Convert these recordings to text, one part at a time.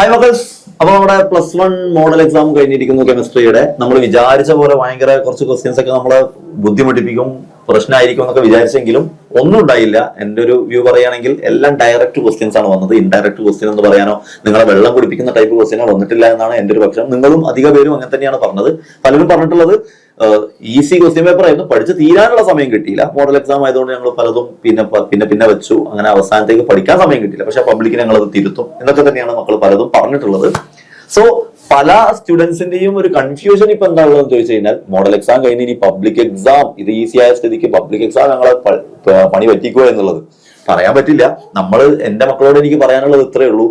Hi മക്കൾസ്. അപ്പൊ നമ്മുടെ +1 model exam കഴിഞ്ഞിരിക്കുന്നു കെമിസ്ട്രിയുടെ. നമ്മൾ വിചാരിച്ച പോലെ ഭയങ്കര കുറച്ച് ക്വസ്റ്റ്യൻസ് ഒക്കെ നമ്മളെ ബുദ്ധിമുട്ടിപ്പിക്കും, പ്രശ്നമായിരിക്കും എന്നൊക്കെ വിചാരിച്ചെങ്കിലും ഒന്നും ഉണ്ടായില്ല. എന്റെ ഒരു വ്യൂ പറയുകയാണെങ്കിൽ എല്ലാം ഡയറക്റ്റ് ക്വസ്റ്റ്യൻസ് ആണ് വന്നത്. ഇൻഡയറക്റ്റ് ക്വസ്റ്റ്യൻ എന്ന് പറയാനോ നിങ്ങളെ വെള്ളം കുടിപ്പിക്കുന്ന ടൈപ്പ് ക്വസ്റ്റ്യനോ വന്നിട്ടില്ല എന്നാണ് എന്റെ ഒരു പക്ഷം. നിങ്ങളും അധിക പേരും അങ്ങനെ തന്നെയാണ് പറഞ്ഞത്. പലരും പറഞ്ഞിട്ടുള്ളത് ഈസി ക്വസ്റ്റ്യൻ പേപ്പർ ആയിരുന്നു, പഠിച്ച് തീരാനുള്ള സമയം കിട്ടിയില്ല. മോഡൽ എക്സാം ആയതുകൊണ്ട് ഞങ്ങൾ പലതും പിന്നെ വെച്ചു. അങ്ങനെ അവസാനത്തേക്ക് പഠിക്കാൻ സമയം കിട്ടിയില്ല. പക്ഷെ പബ്ലിക്കിന് ഞങ്ങൾ അത് തിരുത്തും എന്നൊക്കെ തന്നെയാണ് മക്കൾ പലതും പറഞ്ഞിട്ടുള്ളത്. സോ പല സ്റ്റുഡൻസിന്റെയും ഒരു കൺഫ്യൂഷൻ ഇപ്പൊ എന്താ ഉള്ളതെന്ന് ചോദിച്ചു കഴിഞ്ഞാൽ, മോഡൽ എക്സാം കഴിഞ്ഞ് ഇനി പബ്ലിക് എക്സാം, ഇത് ഈസി ആയ സ്ഥിതിക്ക് പബ്ലിക് എക്സാം ഞങ്ങളെ പണി പറ്റിക്കുക എന്നുള്ളത് പറയാൻ പറ്റില്ല. എന്റെ മക്കളോട് എനിക്ക് പറയാനുള്ളത് ഇത്രയേ ഉള്ളൂ.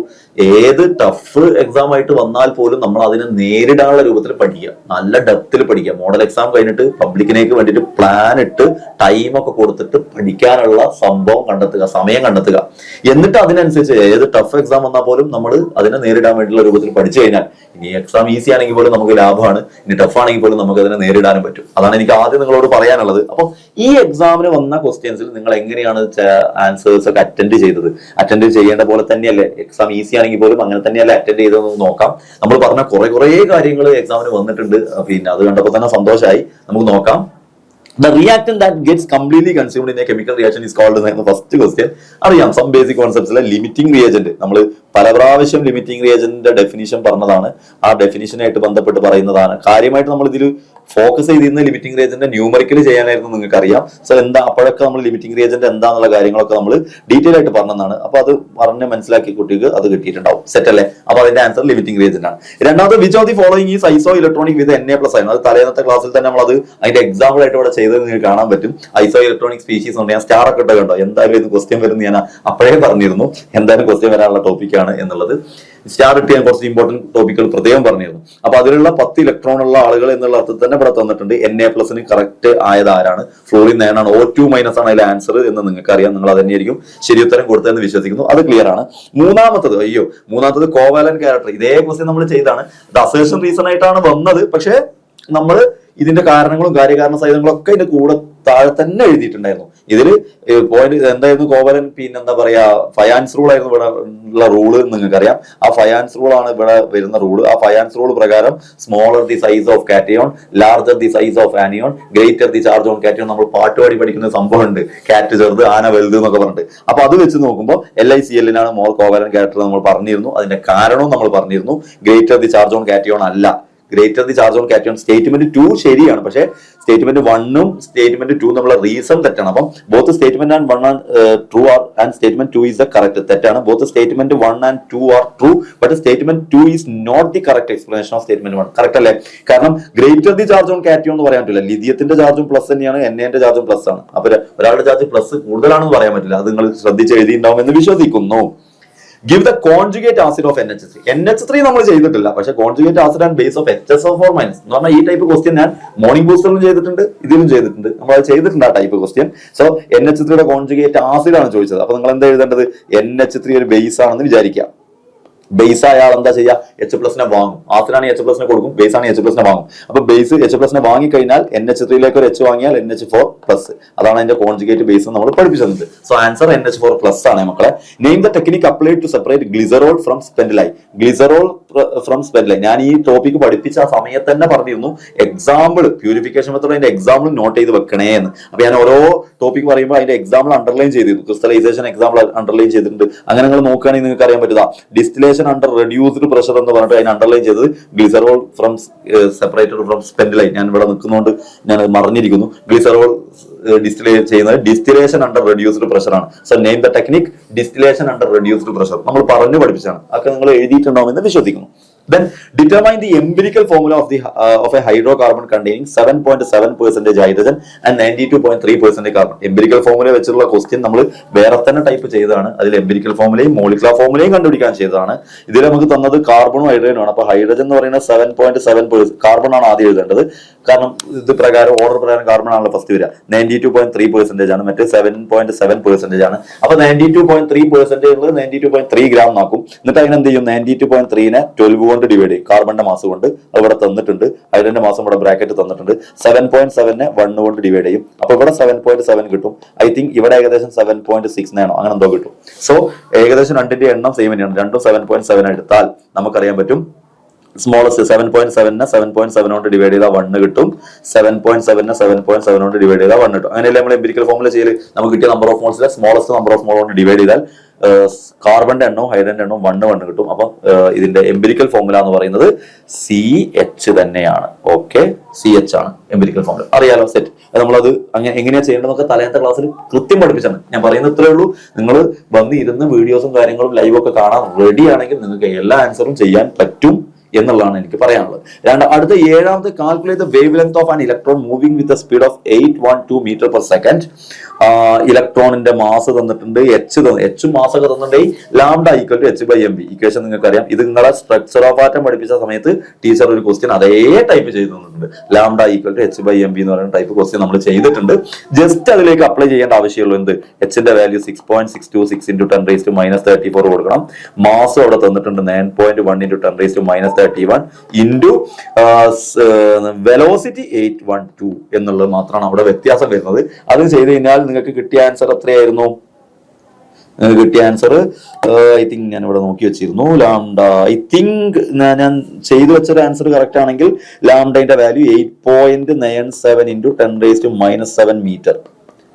ഏത് ടഫ് എക്സാം ആയിട്ട് വന്നാൽ പോലും നമ്മൾ അതിനെ നേരിടാനുള്ള രൂപത്തിൽ പഠിക്കുക, നല്ല ഡെപ്തിൽ പഠിക്കുക. മോഡൽ എക്സാം കഴിഞ്ഞിട്ട് പബ്ലിക്കിനേക്ക് വേണ്ടിയിട്ട് പ്ലാൻ ഇട്ട് ടൈമൊക്കെ കൊടുത്തിട്ട് പഠിക്കാനുള്ള സംഭവം കണ്ടെത്തുക, സമയം കണ്ടെത്തുക. എന്നിട്ട് അതിനനുസരിച്ച് ഏത് ടഫ് എക്സാം വന്നാൽ പോലും നമ്മൾ അതിനെ നേരിടാൻ വേണ്ടിയുള്ള രൂപത്തിൽ പഠിച്ചു കഴിഞ്ഞാൽ ഇനി എക്സാം ഈസി ആണെങ്കിൽ പോലും നമുക്ക് ലാഭമാണ്, ഇനി ടഫ് ആണെങ്കിൽ പോലും നമുക്ക് അതിനെ നേരിടാനും പറ്റും. അതാണ് എനിക്ക് ആദ്യം നിങ്ങളോട് പറയാനുള്ളത്. അപ്പം ഈ എക്സാമിന് വന്ന ക്വസ്റ്റ്യൻസിൽ നിങ്ങൾ എങ്ങനെയാണ് ആൻസേഴ്സ് ഒക്കെ അറ്റൻഡ് ചെയ്യേണ്ട പോലെ തന്നെയല്ലേ, എക്സാം ഈസി ആണെങ്കിൽ പോലും അങ്ങനെ തന്നെയല്ലേ അറ്റൻഡ് ചെയ്തതെന്ന് നോക്കാം. നമ്മൾ പറഞ്ഞ കുറെ കാര്യങ്ങൾ എക്സാമിന് വന്നിട്ടുണ്ട്. പിന്നെ അത് കണ്ടപ്പോൾ തന്നെ സന്തോഷമായി. നമുക്ക് നോക്കാം. The reactant that gets completely consumed in a chemical reaction is called എന്ന് ഫസ്റ്റ് ക്വസ്റ്റ്യൻ അറിയാം. സം ബേസിക് കോൺസെപ്റ്റ്സിലെ ലിമിറ്റിംഗ് റിയേജന്റ് നമ്മൾ പല പ്രാവശ്യം ലിമിറ്റിംഗ് റിയേജന്റിന്റെ ഡെഫിനിഷൻ പറഞ്ഞതാണ്. ആ ഡെഫിനിഷനായിട്ട് ബന്ധപ്പെട്ട് പറയുന്നതാണ്. കാര്യമായിട്ട് നമ്മൾ ഇതിൽ ഫോക്കസ് ചെയ്തിരുന്ന ലിമിറ്റിംഗ് റിയേജന്റ് ന്യൂമറിക്കൽ ചെയ്യാനായിരുന്നു, നിങ്ങൾക്ക് അറിയാം. സോ അപ്പോഴൊക്കെ നമ്മൾ ലിമിറ്റിംഗ് റിയേജന്റ് എന്താന്നുള്ള കാര്യങ്ങളൊക്കെ നമ്മൾ ഡീറ്റെയിൽ ആയിട്ട് പറഞ്ഞതാണ്. അപ്പൊ അത് പറഞ്ഞ് മനസ്സിലാക്കി കുട്ടിക്ക് അത് കിട്ടിയിട്ടുണ്ടാവും. സെറ്റ് അല്ലേ? അപ്പൊ അതിന്റെ ആൻസർ ലിമിറ്റിംഗ് റിയേജന്റ് ആണ്. രണ്ടാമത് which of the following is iso electronic with Na+ ആണ്. അത് തലേന്നത്തെ ക്ലാസ്സിൽ തന്നെ നമ്മൾ അത് അതിന്റെ എക്സാമ്പിൾ ആയിട്ട് ഇവിടെ ചെയ്തത് നിങ്ങൾക്ക് കാണാൻ പറ്റും. ഐസോ ഇലക്ട്രോണിക് സ്പീഷീസ് ഉണ്ട്. ഞാൻ സ്റ്റാർ ഒക്കെ ഇട്ട് കണ്ടോ, എന്തായാലും ഇത് ക്വസ്റ്റ്യൻ വരുന്ന ഞാൻ അപ്പോഴേ പറഞ്ഞിരുന്നു, എന്തായാലും ക്വസ്റ്റ്യൻ വരാനുള്ള ടോപ്പിക്കാണ് എന്നുള്ളത്. സ്റ്റാർ ഇട്ട് ഞാൻ കുറച്ച് ഇമ്പോർട്ടന്റ് ടോപ്പിക്കുകൾ പ്രത്യേകം പറഞ്ഞിരുന്നു. അപ്പൊ അതിലുള്ള 10 ഇലക്ട്രോൺ ഉള്ള ആളുകൾ എന്നുള്ള അർത്ഥത്തിൽ തന്നെ ഇവിടെ തന്നിട്ടുണ്ട്. Na+ കറക്റ്റ് ആയത് ആരാണ്? ഫ്ലോറിൻ 9 ആണ്. O2- ആണ് അതിലെ ആൻസർ എന്ന് നിങ്ങൾക്ക് അറിയാം. നിങ്ങൾ അത് തന്നെയായിരിക്കും ശരി ഉത്തരം കൊടുത്തതെന്ന് വിശ്വസിക്കുന്നു. അത് ക്ലിയർ ആണ്. മൂന്നാമത്തത് കോവാലന്റ് ക്യാരക്ടർ. ഇതേ ക്വസ്റ്റ്യൻ നമ്മൾ ചെയ്താണ്. ഇത് അസേർഷൻ റീസൺ ആയിട്ടാണ് വന്നത്. പക്ഷെ നമ്മൾ ഇതിന്റെ കാരണങ്ങളും കാര്യകാരണ സഹിതങ്ങളും ഒക്കെ ഇതിന്റെ കൂടെ താഴെ തന്നെ എഴുതിയിട്ടുണ്ടായിരുന്നു. ഇതില് പോയിന്റ് എന്തായിരുന്നു? കോവലൻ എന്താ പറയാ, ഫയാൻസ് റൂൾ ആയിരുന്നു ഇവിടെ ഉള്ള റൂള്. നിങ്ങൾക്കറിയാം ആ ഫയാൻസ് റൂൾ ആണ് ഇവിടെ വരുന്ന റൂള്. ആ ഫയാൻസ് റൂൾ പ്രകാരം smaller the size of cation, larger the size of anion, greater the charge on cation. നമ്മൾ പാട്ടുപാടി പഠിക്കുന്ന സംഭവം ഉണ്ട്, കാറ്റ് ചെറുത് ആന വലുത് എന്നൊക്കെ പറഞ്ഞിട്ട്. അപ്പൊ അത് വെച്ച് നോക്കുമ്പോൾ LiCl മോർ കോവലൻ ക്യാരക്ടർ നമ്മൾ പറഞ്ഞിരുന്നു. അതിന്റെ കാരണവും നമ്മൾ പറഞ്ഞിരുന്നു. Greater the charge on cation അല്ല. Greater the charge on cation statement 2 ശരിയാണ്. പക്ഷേ സ്റ്റേറ്റ്മെന്റ് 1ഉം സ്റ്റേറ്റ്മെന്റ് 2 നമ്മളെ റീസൺ തെറ്റാണ്. അപ്പം both statement and 1 true are and statement 2 is the correct. തെറ്റാണ്. Both statement 1 and 2 are true, but statement 2 is not the correct explanation of statement 1. Correct അല്ലേ? കാരണം greater the charge on cation എന്ന് പറയാൻ പറ്റില്ല. ലിഥിയത്തിന്റെ ചാർജും plus തന്നെയാണ്, Na ചാർജും plus ആണ്. അപ്പൊ ഒരാളുടെ ചാർജ് പ്ലസ് കൂടുതലാണെന്ന് പറയാൻ പറ്റില്ല. അത് നിങ്ങൾ ശ്രദ്ധിച്ച് എഴുതിയിട്ടുണ്ടാവും എന്ന് വിശ്വസിക്കുന്നു. Give the conjugate acid of NH3. NH3 നമ്മൾ ചെയ്തിട്ടില്ല, പക്ഷെ conjugate acid and base of HSO4- എന്ന് പറഞ്ഞാൽ ഈ ടൈപ്പ് ക്വസ്റ്റ്യൻ ഞാൻ മോർണിംഗ് ബൂസ്റ്ററിലും ചെയ്തിട്ടുണ്ട്, ഇതിലും ചെയ്തിട്ടുണ്ട്. നമ്മൾ അത് ചെയ്തിട്ടുണ്ട് ആ ടൈപ്പ് ക്വസ്റ്റ്യൻ. സോ NH3യുടെ കോൺജുഗേറ്റ് ആസിഡ് ആണ് ചോദിച്ചത്. അപ്പൊ നിങ്ങൾ എന്താ എഴുതേണ്ടത്? NH3 ഒരു ബേസ് ആണെന്ന് വിചാരിക്കുക. ബേസ് അയാൾ എന്താ ചെയ്യുക? H+ വാങ്ങും. ആസിഡാണ് H+ കൊടുക്കും, ബേസ് ആണ് H+ വാങ്ങും. അപ്പൊ ബേസ് H+ വാങ്ങിക്കഴിഞ്ഞാൽ NH3 ഒരു H വാങ്ങിയാൽ NH4+. അതാണ് അതിന്റെ കോൺജുഗേറ്റ് ബേസ് നമ്മൾ പഠിപ്പിച്ചത്. സോ ആൻസർ NH4+ ആണ് മക്കളെ. Name the technique applied to separate glycerol from spent lye. Glycerol from spent lye ഞാൻ ഈ ടോപ്പിക് പഠിപ്പിച്ച ആ സമയത്ത് തന്നെ പറഞ്ഞിരുന്നു. എക്സാമ്പിൾ പ്യൂരിഫിക്കേഷൻ മെത്തേഡ് അതിന്റെ എക്സാമ്പിൾ നോട്ട് ചെയ്ത് വെക്കണേ എന്ന്. അപ്പൊ ഞാൻ ഓരോ ടോപ്പിക് പറയുമ്പോൾ അതിന്റെ എക്സാമ്പിൾ അണ്ടർലൈൻ ചെയ്തിരുന്നു. ക്രിസ്റ്റലൈസേഷൻ എക്സാമ്പിൾ അണ്ടർലൈൻ ചെയ്തിട്ടുണ്ട്. അങ്ങനെ നിങ്ങൾ നോക്കുകയാണെങ്കിൽ നിങ്ങൾക്ക് അറിയാൻ പറ്റുക. ഡിസ്റ്റിലേഷൻ അണ്ടർ റെഡ്യൂസ്ഡ് പ്രഷർ എന്ന് പറഞ്ഞിട്ട് അതിന് അണ്ടർലൈൻ ചെയ്തത് glycerol from separated from spent lye. ഞാൻ ഇവിടെ നിൽക്കുന്നതുകൊണ്ട് ഞാൻ മറിഞ്ഞിരിക്കുന്നു. ഗ്ലിസറോൾ ഡിസ്റ്റിലേറ്റ് ചെയ്യുന്നത് ഡിസ്റ്റിലേഷൻ അണ്ടർ റെഡ്യൂസ്ഡ് പ്രഷർ ആണ്. So name the technique distillation under reduced pressure. നമ്മൾ പറഞ്ഞു പഠിപ്പിച്ചാണ്. അതൊക്കെ നിങ്ങൾ എഴുതിയിട്ടുണ്ടാവുമെന്ന് വിശ്വസിക്കുന്നു. Then determine the empirical formula of a hydrocarbon containing 7.7% hydrogen and 92.3% carbon. Empirical formula വെച്ചുള്ള ക്വസ്റ്റ്യൻ നമ്മൾ വേറെ തന്നെ ടൈപ്പ് ചെയ്തതാണ്. അതിൽ എംപിരിക്കൽ ഫോർമുലയും മോളിക്കുലർ ഫോർമുലയും കണ്ടുപിടിക്കാൻ ചെയ്തതാണ്. ഇതിൽ നമുക്ക് തന്നത് കാർബണും ഹൈഡ്രജനും ആണ്. അപ്പൊ ഹൈഡ്രജൻ എന്ന് പറയുന്നത് 7.7%, കാർബൺ ആണ് ആദ്യം എഴുതേണ്ടത്. കാരണം ഇത് പ്രകാരം ഓർഡർ പ്രകാരം കാർബൺ ആണല്ലോ ഫസ്റ്റ് വരിക. 92.3% ആണ്, മറ്റേ 7.7% ആണ്. അപ്പൊ 92.3% ഉള്ളത് 92.3 ഗ്രാം ആക്കും. എന്നിട്ട് അതിന് എന്ത് ചെയ്യും? 92.3നെ 12 കൊണ്ട് ഡിവൈഡ് ചെയ്യും. കാർബണിന്റെ മാസ് കൊണ്ട് അത് ഇവിടെ തന്നിട്ടുണ്ട്, അതിന്റെ മാസം ഇവിടെ ബ്രാക്കറ്റ് തന്നിട്ടുണ്ട്. 7.7നെ 1 കൊണ്ട് ഡിവൈഡ് ചെയ്യും. അപ്പൊ ഇവിടെ 7.7 കിട്ടും. ഐ തിങ്ക് ഇവിടെ ഏകദേശം 7.6 ആണോ അങ്ങനെ എന്തോ കിട്ടും. സോ ഏകദേശം രണ്ടിന്റെ എണ്ണം സെയിം തന്നെയാണ്. രണ്ടും 7.7 എടുത്താൽ നമുക്കറിയാൻ പറ്റും സ്മോളസ്റ്റ് 7.7നെ 7.7 കൊണ്ട് ഡിവൈഡ് ചെയ്താൽ 1 കിട്ടും. 7.7നെ 7.7 കൊണ്ട് ഡിവൈഡ് ചെയ്താൽ 1 കിട്ടും. അങ്ങനെയല്ലേ നമ്മൾ എംപിരിക്കൽ ഫോർമുല ചെയ്യല്. നമുക്ക് കിട്ടിയ നമ്പർ ഓഫ് മോൾസിലെ സ്മോളസ്റ്റ് നമ്പർ ഓഫ് മോൾ കൊണ്ട് ഡിവൈഡ് ചെയ്താൽ കാർബണിന്റെ എണ്ണവും ഹൈഡ്രജന്റെ എണ്ണവും 1 കിട്ടും. അപ്പൊ ഇതിന്റെ എംപിരിക്കൽ ഫോർമുല എന്ന് പറയുന്നത് CH തന്നെയാണ്. ഓക്കെ, CH ആണ് എംപിരിക്കൽ ഫോർമുല. അറിയാലോ, സെറ്റ്. നമ്മളത് അങ്ങനെ എങ്ങനെയാ ചെയ്യേണ്ടതെന്നൊക്കെ തലേന്നത്തെ ക്ലാസ്സിൽ കൃത്യം പഠിപ്പിച്ചാണ്. ഞാൻ പറയുന്നത് ഇത്രേ ഉള്ളൂ. നിങ്ങൾ വന്ന് ഇരുന്ന് വീഡിയോസും കാര്യങ്ങളും ലൈവ് ഒക്കെ കാണാൻ റെഡി ആണെങ്കിൽ നിങ്ങൾക്ക് എല്ലാ ആൻസറും ചെയ്യാൻ പറ്റും എന്നുള്ളതാണ് എനിക്ക് പറയാനുള്ളത്. അടുത്ത 7ാമത്തെ calculate the wavelength of an electron moving with speed of 812 metre per second. ഇലക്ട്രോണിന്റെ മാസ് തന്നിട്ടുണ്ട്, എച്ച് മാസ് ഒക്കെ തന്നിട്ടുണ്ടെങ്കിൽ lambda equal to H/mv. Equation നിങ്ങൾക്ക് അറിയാം. ഇത് നിങ്ങളെ സ്ട്രക്ചർ ഓഫ് ആറ്റം പഠിപ്പിച്ച സമയത്ത് ടീച്ചർ ഒരു ക്വസ്റ്റ്യൻ അതേ ടൈപ്പ് ചെയ്ത് തന്നിട്ടുണ്ട്. ലാംഡ ഈക്വൽ ടു H/mv എന്ന് പറയുന്ന ടൈപ്പ് ക്വസ്റ്റ്യൻ നമ്മൾ ചെയ്തിട്ടുണ്ട്. ജസ്റ്റ് അതിലേക്ക് അപ്ലൈ ചെയ്യേണ്ട ആവശ്യമുള്ളൂ. എന്ത്? എച്ചിന്റെ വാല്യൂ 6.626 × 10⁻34 കൊടുക്കണം. മാസ് അവിടെ തന്നിട്ടുണ്ട് 9.1 × 10⁻31 ഇൻറ്റു വെലോസിറ്റി 812 എന്നുള്ളത് മാത്രമാണ് അവിടെ വ്യത്യാസം വരുന്നത്. അത് ചെയ്ത് കഴിഞ്ഞാൽ നിങ്ങൾക്ക് കിട്ടിയ ആൻസർ എത്രയായിരുന്നു? കിട്ടിയ ആൻസർ ഐ തിങ്ക് ഞാൻ ഇവിടെ നോക്കി വെച്ചിരുന്നു. ലാംഡ ഐ തിങ്ക് ഞാൻ ചെയ്തു വെച്ചൊരു ആൻസർ കറക്റ്റ് ആണെങ്കിൽ ലാംഡയുടെ വാല്യൂ 8.97 × 10⁻7 മീറ്റർ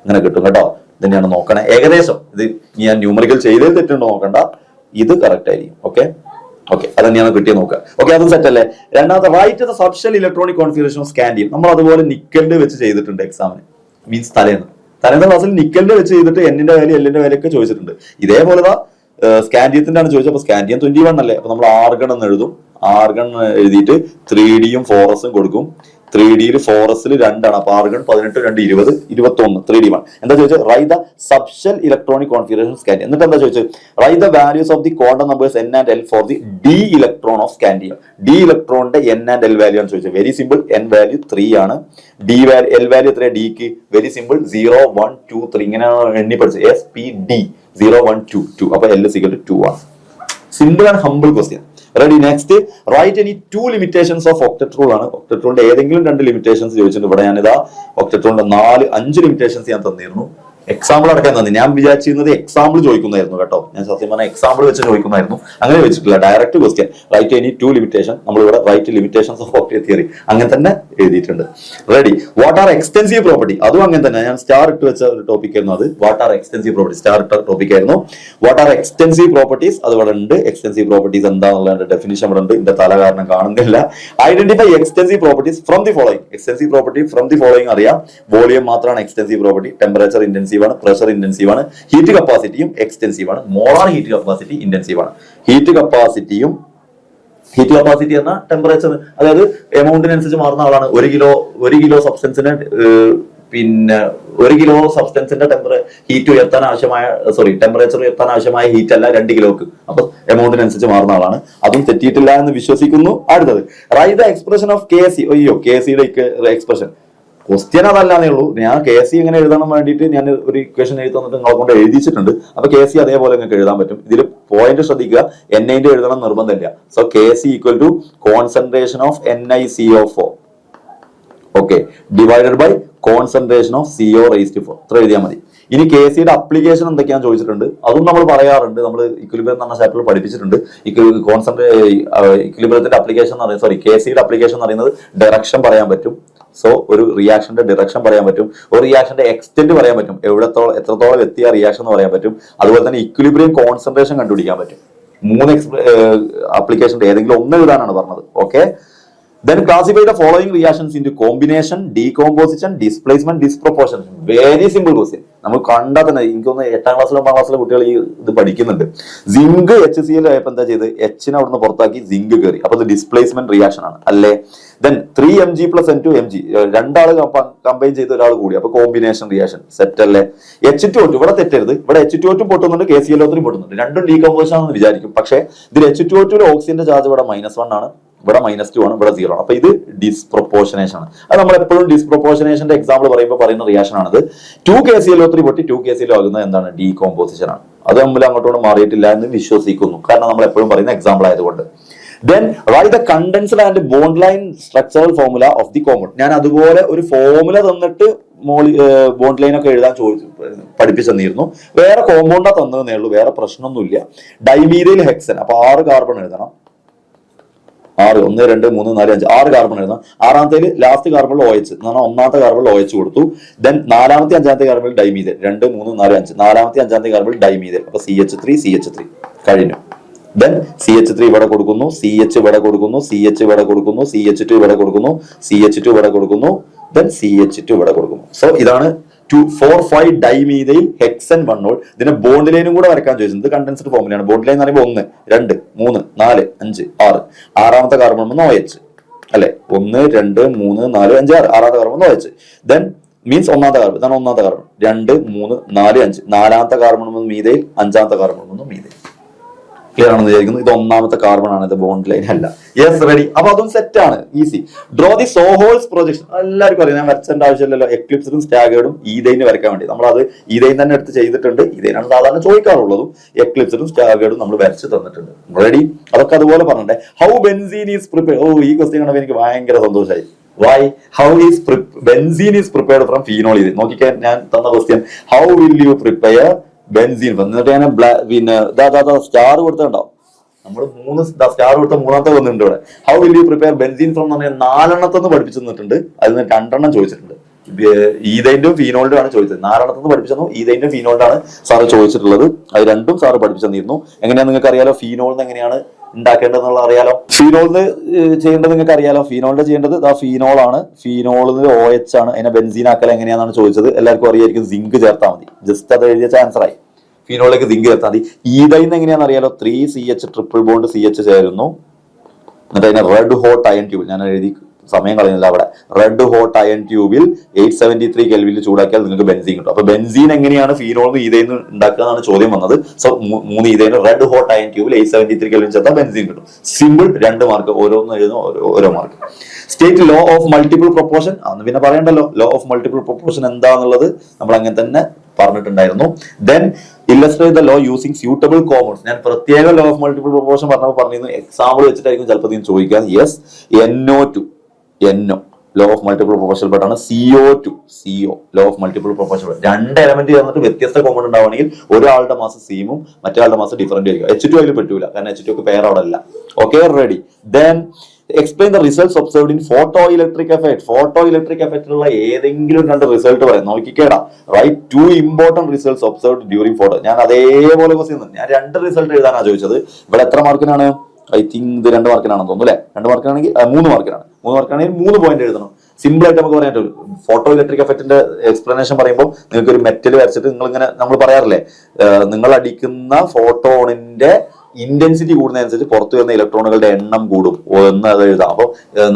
അങ്ങനെ കിട്ടും കേട്ടോ. ഇതന്നെയാണ് നോക്കണേ. ഏകദേശം ഇത് ഞാൻ ന്യൂമറിക്കൽ ചെയ്തത് തെറ്റുണ്ടോ നോക്കണ്ട, ഇത് കറക്റ്റ് ആയിരിക്കും. ഓക്കെ, അത് തന്നെയാണ് കിട്ടിയത് നോക്കുക. ഓക്കെ, അതും സെറ്റ് അല്ലേ. രണ്ടാമത്തെ write the subshell electronic configuration of scandium. നമ്മൾ അതുപോലെ നിക്കലിന്റെ വെച്ച് ചെയ്തിട്ടുണ്ട് എക്സാമിന്. മീൻസ് തലേന്ന് ക്ലാസ്സിൽ നിക്കലിന്റെ വെച്ച് ചെയ്തിട്ട് എന്നിന്റെ വാല്യൂ എല്ലിന്റെ വാല്യൂ ഒക്കെ ചോദിച്ചിട്ടുണ്ട്. ഇതേപോലെ സ്കാൻഡിയത്തിന്റെ ആണ് ചോദിച്ചത്. അപ്പൊ സ്കാൻഡിയം 21 അല്ലേ. അപ്പൊ നമ്മൾ ആർഗൺ എന്ന് എഴുതും. ആർഗൺ എഴുതിയിട്ട് 3Dയും 4s കൊടുക്കും. 3Dയിൽ 4sൽ 2 ആണ്. അപ്പൊ ആർഗൺ 18 2 20 21 3D1. എന്താ ചോദിച്ചത്? Write the subshell electronic configuration scandium. എന്നിട്ട് എന്താ ചോദിച്ചത്? Write the values of the quantum numbers N and L for the D electron of scandium. D ഇലക്ട്രോണിന്റെ N and L വാല്യൂ ആണ് ചോദിച്ചത്. Very simple. N വാല്യൂ 3 ആണ്. L value എത്രയാണ്? Dക്ക് very simple 0 1 2 3 ഇങ്ങനെയാണ് എണ്ണി പഠിച്ചത്. SPD 0 1 2 2. അപ്പൊ L = 2 ആണ്. Simple and humble question. Ready. Next write any 2 limitations of octet rule ആണ്. ഒക്ടറ്റ് റൂളിന്റെ ഏതെങ്കിലും 2 ലിമിറ്റേഷൻസ് ചോദിച്ചിട്ടുണ്ട്. ഇവിടെ ഞാനിതാ ഒക്ടറ്റ് റൂളിന്റെ 5 ലിമിറ്റേഷൻസ് ഞാൻ തന്നിരുന്നു. എക്സാമ്പിൾ അടക്കാൻ തന്നെ. ഞാൻ വിചാരിച്ചിരുന്നത് എക്സാമ്പിൾ ചോദിക്കുന്നതായിരുന്നു കേട്ടോ. ഞാൻ സത്യം പറഞ്ഞാൽ എക്സാമ്പിൾ വെച്ച് ചോദിക്കുന്നതായിരുന്നു. അങ്ങനെ വെച്ചിട്ടില്ല. Direct question. Write any 2 limitation. നമ്മളിവിടെ write limitations of octet theory അങ്ങനെ തന്നെ എഴുതിയിട്ടുണ്ട്. Ready. What are extensive property? അതും അങ്ങനെ തന്നെ. ഞാൻ സ്റ്റാർ ഇട്ട് വെച്ച ഒരു ടോപ്പിക് ആയിരുന്നു അത്. What are extensive property star ഇട്ട ടോപ്പിക് ആയിരുന്നു. വാട്ട് ആർ എക്സ്റ്റെൻസീവ് പ്രോപ്പർട്ടീസ് അത് ഇവിടെ ഉണ്ട്. എക്സ്റ്റെൻസീവ് പ്രോപ്പർട്ടീസ് എന്താണെന്നുള്ള ഡെഫിനിഷൻ ഇവിടെ ഉണ്ട്. ഇതിന്റെ തല കാരണം കാണുന്നില്ല. Identify extensive properties from the following. Extensive property from the following അറിയാം. വോളിയം മാത്രമാണ് എക്സ്റ്റെൻസീവ് പ്രോപ്പർട്ടി. ടെമ്പറേച്ചർ ഇന്റൻസീവ് ആണ്, പ്രഷർ ഇന്റൻസീവ് ആണ്, ഹീറ്റ് കപ്പാസിറ്റിയും എക്സ്റ്റെൻസീവ് ആണ്. മോളാർ ഹീറ്റ് കപ്പാസിറ്റി ഇന്റൻസീവ് ആണ്. ഹീറ്റ് കപ്പാസിറ്റി എന്ന ടെമ്പറേച്ചർ, അതായത് എമൗണ്ടിനനുസരിച്ച് മാറുന്ന ആളാണ്. 1 കിലോ സബ്സ്റ്റൻസിന് പിന്നെ 1 കിലോ സബ്സ്റ്റൻസിന്റെ ടെമ്പറേച്ചർ ഉയർത്താൻ ആവശ്യമായ ഹീറ്റ് അല്ല 2 കിലോക്ക്. അപ്പൊ എമൗണ്ടിനനുസരിച്ച് മാറുന്ന ആളാണ്. അതും തെറ്റിയിട്ടില്ല എന്ന് വിശ്വസിക്കുന്നു. അടുത്തത് write the expression of KC. KCയുടെ എക്സ്പ്രഷൻ ക്വസ്റ്റ്യൻ അതല്ലാന്നേ ഉള്ളൂ. ഞാൻ KC എങ്ങനെ എഴുതാൻ വേണ്ടിയിട്ട് ഞാൻ ഒരു ഇക്വേഷൻ എഴുതി തന്നിട്ട് നിങ്ങളെ കൊണ്ട് എഴുതിച്ചിട്ടുണ്ട്. അപ്പൊ KC അതേപോലെ നിങ്ങൾക്ക് എഴുതാൻ പറ്റും. ഇതിൽ പോയിന്റ് ശ്രദ്ധിക്കുക, NI എഴുതണം നിർബന്ധമില്ല. So KC = concentration of NiCO4 divided by concentration of CO⁴. ഇത്ര എഴുതിയാൽ മതി. ഇനി KCയുടെ അപ്ലിക്കേഷൻ എന്തൊക്കെയാണെന്ന് ചോദിച്ചിട്ടുണ്ട്. അതും നമ്മൾ പറയാറുണ്ട്. നമ്മൾ ഇക്വിലിബ്രിയം എന്ന് പറഞ്ഞ ചാപ്റ്ററിൽ പഠിപ്പിച്ചിട്ടുണ്ട്. ഇക്വിലിബ്രിയത്തിന്റെ അപ്ലിക്കേഷൻ എന്ന് പറയുന്നത് KCയുടെ അപ്ലിക്കേഷൻ എന്ന് പറയുന്നത് ഡയറക്ഷൻ പറയാൻ പറ്റും. സോ ഒരു റിയാക്ഷന്റെ ഡയറക്ഷൻ പറയാൻ പറ്റും. ഒരു റിയാക്ഷന്റെ എക്സ്റ്റെന്റ് പറയാൻ പറ്റും. എത്രത്തോളം എത്തിയ റിയാക്ഷൻ എന്ന് പറയാൻ പറ്റും. അതുപോലെ തന്നെ ഇക്വിലിബ്രിയം കോൺസെൻട്രേഷൻ കണ്ടുപിടിക്കാൻ പറ്റും. 3 ആപ്ലിക്കേഷന്റെ ഏതെങ്കിലും ഒന്ന് എഴുതാനാണ് പറഞ്ഞത്. Okay. Then classify the following reactions into combination, decomposition, displacement, disproportion. Very simple question. നമ്മൾ കണ്ടാൽ തന്നെ എനിക്കൊന്ന് 8ാം ക്ലാസ്സിലും 9ാം ക്ലാസ്സിലെ കുട്ടികൾ ഇത് പഠിക്കുന്നുണ്ട്. സിങ്ക് HCl ആയപ്പോൾ എന്താ ചെയ്ത്? H അവിടുന്ന് പുറത്താക്കി സിങ്ക് കയറി. അപ്പൊ ഇത് ഡിസ്പ്ലേസ്മെന്റ് റിയാക്ഷൻ ആണ് അല്ലേ? Then 3Mg + N2 Mg 2 ആള് കമ്പൈൻ ചെയ്ത് ഒരാൾ കൂടി. അപ്പൊ കോമ്പിനേഷൻ റിയാക്ഷൻ സെറ്റ് അല്ലേ? H2O2 ഇവിടെ തെറ്റരുത്. ഇവിടെ H2O2 പൊട്ടുന്നുണ്ട്, KClO3 പൊട്ടുന്നുണ്ട്. രണ്ടും ഡീകമ്പോസിഷൻ ആണെന്ന് വിചാരിക്കും. പക്ഷേ ഇതിൽ H2O2 ഓക്സിജന്റെ ചാർജ് ഇവിടെ -1 ആണ്, ഇവിടെ -2 ആണ്, ഇവിടെ 0 ആണ്. അപ്പൊ ഇത് ഡിസ്പ്രൊപ്പോർഷനേഷൻ ആണ്. അത് നമ്മൾ എപ്പോഴും ഡിസ്പ്രൊപ്പോർഷനേഷന്റെ എക്സാമ്പിൾ പറയുമ്പോൾ പറയുന്ന റിയാക്ഷൻ ആണത്. 2KClO3 പൊട്ടി 2KClO ആകുന്നത് എന്താണ്? ഡീകോമ്പോസിഷൻ ആണ്. അത് തമ്മിൽ അങ്ങോട്ടും മാറിയിട്ടില്ല എന്ന് വിശ്വസിക്കുന്നു, കാരണം നമ്മൾ എപ്പോഴും പറയുന്ന എക്സാമ്പിൾ ആയതുകൊണ്ട്. Then write the condensed and bond line structural formula of the compound. ഞാൻ അതുപോലെ ഒരു ഫോർമുല തന്നിട്ട് ബോണ്ട് ലൈൻ ഒക്കെ എഴുതാൻ പഠിപ്പിച്ചു തന്നിരുന്നു. വേറെ കോമ്പൗണ്ടാ തന്നതേ ഉള്ളൂ, വേറെ പ്രശ്നമൊന്നുമില്ല. ഡൈമീഥൈൽ ഹെക്സൻ, അപ്പൊ 6 കാർബൺ എഴുതണം. 6 1 2 3 4 5 6 കാർബൺ എഴുതണം. 6ാമത്തേൽ ലാസ്റ്റ് കാർബണിൽ OH എന്ന് പറഞ്ഞാൽ 1ാമത്തെ കാർബണിൽ OH കൊടുത്തു. ദെൻ 4ാമത്തെ 5ാമത്തെ കാർബണിൽ ഡൈമീഥൈൽ 2 3 4 5 4ാമത്തെ 5ാമത്തെ കാർബണിൽ ഡൈമീഥൈൽ, അപ്പൊ CH3 കഴിഞ്ഞു. ദെൻ CH3 ഇവിടെ കൊടുക്കുന്നു, CH ഇവിടെ കൊടുക്കുന്നു, CH ഇവിടെ കൊടുക്കുന്നു, CH2 ഇവിടെ കൊടുക്കുന്നു, CH2 ഇവിടെ കൊടുക്കുന്നു, ദെൻ CH2 ഇവിടെ കൊടുക്കുന്നു. സോ ഇതാണ് 2,4,5 ഡൈമീഥൈൽ ഹെക്സൻ 1 ഇതിനെ ബോണ്ട് ലൈനും കൂടെ വരക്കാൻ ചോദിച്ചത്. ഇത് കണ്ടൻസ്ഡ് ഫോമിലാണ്. ബോണ്ട് ലൈൻ എന്ന് പറയുമ്പോൾ 1 2 3 4 5 6 6ാമത്തെ കാർബൺ OH അല്ലെ, 1 2 3 4 5 6 6ാമത്തെ കാർബൺ OH. ദെൻ മീൻസ് 1ാമത്തെ കാർബൺ, ഇതാണ് 1ാമത്തെ കാർബൺ. 2 3 4 5 4ാമത്തെ കാർബൺ മീഥൈൽ, 5ാമത്തെ കാർബൺ മീഥൈൽ. ക്ലിയർ ആണെന്ന് വിചാരിക്കുന്നു. ഇത് 1ാമത്തെ കാർബൺ ആണ്, ഇത് ബോണ്ട് ലൈൻ അല്ല. Yes, ready. അപ്പൊ അതും സെറ്റ് ആണ്, easy. Draw the sawhorse projection. എല്ലാവർക്കും അറിയാം, ഞാൻ വരച്ചേണ്ട ആവശ്യമില്ലല്ലോ. എക്ലിപ്സും സ്റ്റാഗേർഡും ഈഥൈന് വരയ്ക്കാൻ വേണ്ടി നമ്മളത് ഈഥൈൻ തന്നെ എടുത്ത് ചെയ്തിട്ടുണ്ട്. ഈഥൈനാണ് സാധാരണ ചോദിക്കാറുള്ളതും. എക്ലിപ്സും സ്റ്റാഗേർഡും നമ്മൾ വരച്ച് തന്നിട്ടുണ്ട്. റെഡി? അതൊക്കെ അതുപോലെ പറഞ്ഞിട്ടെ. How benzene is prepared. Oh, ഈ ക്വസ്റ്റ്യൻ കണ്ടപ്പോൾ എനിക്ക് ഭയങ്കര സന്തോഷമായി. Why? How is benzene is prepared from phenol? നോക്കിക്കാൻ ഞാൻ തന്ന question. How will you prepare benzene? എന്നിട്ട് ഞാൻ പിന്നെ സ്റ്റാർ കൊടുത്തിട്ടുണ്ടാവും. നമ്മൾ 3 സ്റ്റാർ കൊടുത്ത 3ാമത്തെ വന്നിട്ടുണ്ട് ഇവിടെ. How will you prepare benzene from എന്ന് പറഞ്ഞാൽ 4 പഠിപ്പിച്ചു തന്നിട്ടുണ്ട്. അതിന് 2 ചോദിച്ചിട്ടുണ്ട്. ഈഥൈന്റെയും ഫീനോളിന്റെ ആണ് ചോദിച്ചത്. 4 പഠിപ്പിച്ചു തന്നു. ഈഥൈന്റെയും ഫീനോളിന്റെ ആണ് സാറ് ചോദിച്ചിട്ടുള്ളത്. അത് 2 സാറ് പഠിപ്പിച്ചു തന്നിരുന്നു. എങ്ങനെയാ നിങ്ങൾക്ക് അറിയാലോ, ഫീനോളിന് എങ്ങനെയാണ് ഉണ്ടാക്കേണ്ടതെന്നുള്ള അറിയാലോ. ഫീനോളിന് ചെയ്യേണ്ടത് നിങ്ങൾക്ക് അറിയാലോ. ഫീനോളിന്റെ ചെയ്യേണ്ടത് ഫീനോൾ ആണ്. ഫീനോളിന് OH ആണ്. അതിനെ ബെൻസീൻ ആക്കൽ എങ്ങനെയാണെന്നാണ് ചോദിച്ചത്. എല്ലാവർക്കും അറിയായിരിക്കും. സിങ്ക് ചേർത്താൽ മതി. ജസ്റ്റ് അത് എഴുതിയ ആൻസർ ആയി. ഫീനോളിലേക്ക് സിങ്ക് ചേർത്താൽ മതി. ഈഥൈൻ എങ്ങനെയാണെന്ന് അറിയാലോ. 3CH ട്രിപ്പിൾ ബോണ്ട് CH ചേരുന്നു. എന്നിട്ട് അതിനെ റെഡ് ഹോട്ട് അയൺ ട്യൂബിൽ, ഞാൻ എഴുതി സമയം കളയുന്നില്ല അവിടെ, റെഡ് ഹോട്ട് അയൺ ട്യൂബിൽ 873 കെൽവിനിൽ ചൂടാക്കിയാൽ നിങ്ങൾക്ക് ബെൻസീൻ കിട്ടും. അപ്പൊ ബെൻസീൻ എങ്ങനെയാണ് ഫീനോളിന് ഈഥൈൻ ഉണ്ടാക്കുക എന്നാണ് ചോദ്യം വന്നത്. So 3 ethyne red hot iron ട്യൂബിൽ 873 കെൽവിൻ ചേർത്താൽ ബെൻസീൻ കിട്ടും. സിമ്പിൾ. 2 മാർക്ക്. ഓരോന്ന് എഴുതുന്നു, ഓരോ mark. State law of multiple proportion. അന്ന് പിന്നെ പറയണ്ടല്ലോ. ലോ ഓഫ് മൾട്ടിപ്പിൾ പ്രൊപ്പോർഷൻ എന്താന്നുള്ളത് നമ്മൾ അങ്ങനെ തന്നെ പറഞ്ഞിട്ടുണ്ടായിരുന്നു. Then illustrate the law using suitable compounds. ഞാൻ പ്രത്യേക ലോ ഓഫ് മൾട്ടിപ്പിൾ പ്രൊപ്പോർഷൻ പറഞ്ഞിരുന്നു. എക്സാമ്പിൾ വെച്ചിട്ടായിരിക്കും ചിലപ്പോൾ ഇതിന് ചോദിക്കാൻ. Yes, NO2 law of multiple proportion പെട്ടാണ്. CO law of multiple proportion. 2 element ചേർന്നിട്ട് വ്യത്യസ്ത കോമ്പൗണ്ട് ഉണ്ടാവണമെങ്കിൽ ഒരാളുടെ മാസ് സീമും മറ്റേ മാസ് ഡിഫറെന്റ് ആയിരിക്കും. H2 അതിൽ പറ്റൂല, കാരണം H2 പെയർ അവിടെ അല്ല. Okay, ready. Then explain the results observed in photo electric effect. Photo electric എഫക്റ്റിലുള്ള ഏതെങ്കിലും 2 റിസൾട്ട് പറയാം. നോക്കിക്കേടാ. Right 2 important results observed during photo. ഞാൻ അതേപോലെ ക്വസ്റ്റ്യൻ ഞാൻ 2 റിസൾട്ട് എഴുതാനാണ് ചോദിച്ചത്. ഇവിടെ എത്ര മാർക്കിനാണ്? ഐ തിങ്ക് ഇത് 2 മാർക്കിനാണെന്ന് തോന്നുന്നു അല്ലെ. 2 മാർക്കിനാണെങ്കിൽ 3 മാർക്കിനാണ്. 3 മാർക്കാണെങ്കിൽ 3 പോയിന്റ് എഴുതണം. സിമ്പിൾ ആയിട്ട് നമുക്ക് പറയാൻ പറ്റും. ഫോട്ടോ ഇലക്ട്രിക് എഫക്റ്റിന്റെ എക്സ്പ്ലനേഷൻ പറയുമ്പോൾ നിങ്ങൾക്ക് ഒരു മെറ്റൽ വരച്ചിട്ട് നിങ്ങൾ ഇങ്ങനെ നമ്മൾ പറയാറില്ലേ, നിങ്ങൾ അടിക്കുന്ന ഫോട്ടോണിന്റെ ഇന്റൻസിറ്റി കൂടുന്നതനുസരിച്ച് പുറത്തു വരുന്ന ഇലക്ട്രോണുകളുടെ എണ്ണം കൂടും എന്ന് അത് എഴുതാം. അപ്പോൾ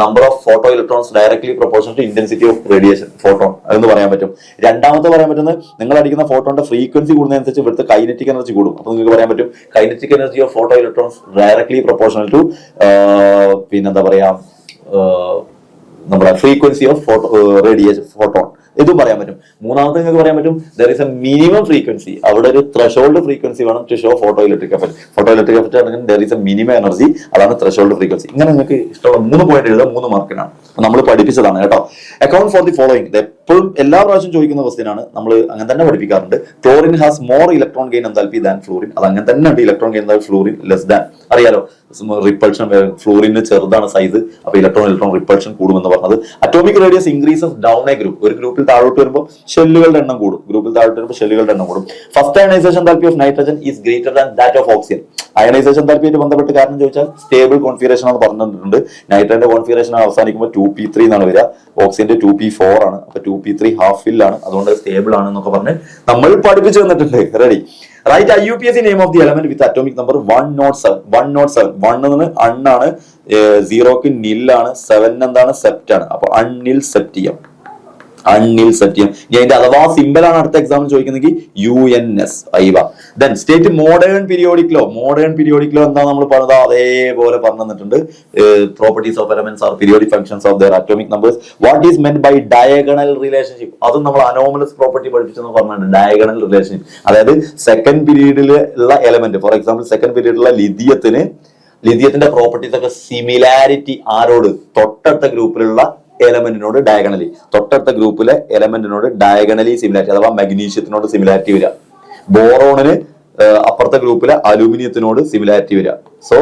number of photo electrons directly proportional to intensity of radiation photon എന്ന് പറയാൻ പറ്റും. രണ്ടാമത്തെ പറയാൻ പറ്റുന്നത് നിങ്ങൾ അടിക്കുന്ന ഫോട്ടോന്റെ ഫ്രീക്വൻസി കൂടുന്നതനുസരിച്ച് ഇവിടുത്തെ കൈനറ്റിക് എനർജി കൂടും. അപ്പൊ നിങ്ങൾക്ക് പറയാൻ പറ്റും kinetic energy of photo electrons directly proportional to പിന്നെന്താ പറയാ നമ്മുടെ frequency of photo radiation photon. ഇതും പറയാൻ പറ്റും. മൂന്നാമത്തെ നിങ്ങൾക്ക് പറയാൻ പറ്റും there is a minimum frequency. അവിടെ ഒരു ത്രെഷോൾഡ് ഫ്രീക്വൻസി വേണം to show photo electric effect. Photo electric effect ആണെങ്കിൽ there is a minimum energy, അതാണ് ത്രെഷോൾഡ് ഫ്രീക്വൻസി. ഇങ്ങനെ നിങ്ങൾക്ക് ഇഷ്ടമുള്ള 3 പോയിന്റ് എഴുതാം. 3 മാർക്കിനാണ് നമ്മൾ പഠിപ്പിച്ചതാണ് കേട്ടോ. Account for the following. എപ്പോഴും എല്ലാ പ്രാവശ്യം ചോദിക്കുന്ന ക്വസ്റ്റ്യൻ ആണ്. നമ്മൾ അങ്ങനെ തന്നെ പഠിപ്പിക്കാറുണ്ട്. Chlorine has more electron gain enthalpy than fluorine. അത് അങ്ങനെ തന്നെ ഉണ്ട്. Electron gain fluorine less than. അറിയാലോ റിപ്പൾഷൻ. ഫ്ലൂറിന് ചെറുതാണ് സൈസ്, അപ്പൊ ഇലക്ട്രോൺ റിപ്പൾഷൻ കൂടുമെന്ന് പറഞ്ഞത്. Atomic radius increases down A group. ഒരു ഗ്രൂപ്പിൽ താഴോട്ട് വരുമ്പോൾ ഷെല്ലുകളുടെ എണ്ണം കൂടും. ഗ്രൂപ്പിൽ താഴോട്ട് വരുമ്പോൾ ഷെല്ലുകളുടെ എണ്ണം കൂടും. First ionisation enthalpy of nitrogen is greater than that of oxygen. Ionisation താൽപ്പിയായിട്ട് ബന്ധപ്പെട്ട് കാരണം ചോദിച്ചാൽ സ്റ്റേബിൾ കോൺഫിഗറേഷൻ ആണ് പറഞ്ഞിട്ടുണ്ട്. നൈട്രജന്റെ കോൺഫിഗറേഷൻ അവസാനിക്കുമ്പോൾ 2p3 എന്നാണ് വരിക. ഓക്സിജന്റെ 2p4 ആണ്. അപ്പൊ 2p3 ഹാഫ് ഫിൽ ആണ്, അതുകൊണ്ട് സ്റ്റേബിൾ ആണ് എന്നൊക്കെ പറഞ്ഞ് നമ്മൾ പഠിപ്പിച്ചു തന്നിട്ടുണ്ട്. Ready. Write IUPAC name of the element with atomic number 107. 1 അണ്ണാണ്, 0 നില്ലാണ്, 7 എന്താണ് സെപ്റ്റ് ആണ്. അപ്പൊ അൺനിൽ സെപ്റ്റിയം. അൺനിൽ സത്യം. ഇനി അതിന്റെ അഥവാ സിമ്പിൾ ആണ് അടുത്ത എക്സാമിൽ ചോദിക്കുന്നെങ്കിൽ UNS ഐവ. Then state modern periodic law. Modern periodic law എന്താ നമ്മൾ പറഞ്ഞത് അതേപോലെ പറഞ്ഞു തന്നിട്ടുണ്ട്. Properties of elements are periodic functions of their atomic numbers. What is meant by diagonal relationship? അതും നമ്മൾ അനോമലസ് പ്രോപ്പർട്ടി പഠിപ്പിച്ചെന്ന് പറഞ്ഞിട്ടുണ്ട്. ഡയഗണൽ റിലേഷൻഷിപ്പ് അതായത് സെക്കൻഡ് പീരീഡിൽ ഉള്ള എലമെന്റ്, ഫോർ എക്സാമ്പിൾ സെക്കൻഡ് പീരീഡിലുള്ള ലിഥിയത്തിന്റെ പ്രോപ്പർട്ടീസ് ഒക്കെ സിമിലാരിറ്റി ആരോട്? തൊട്ടടുത്ത ഗ്രൂപ്പിലുള്ള എലമെന്റിനോട് ഡയഗണലി, തൊട്ടടുത്ത ഗ്രൂപ്പിലെ എലമെന്റിനോട് ഡയഗണലി സിമിലാരിറ്റി, അഥവാ മഗ്നീഷ്യത്തിനോട് സിമിലാരിറ്റി വരിക. ബോറോണിന് അപ്പുറത്തെ ഗ്രൂപ്പിലെ അലൂമിനിയത്തിനോട് സിമിലാരിറ്റി വരിക. So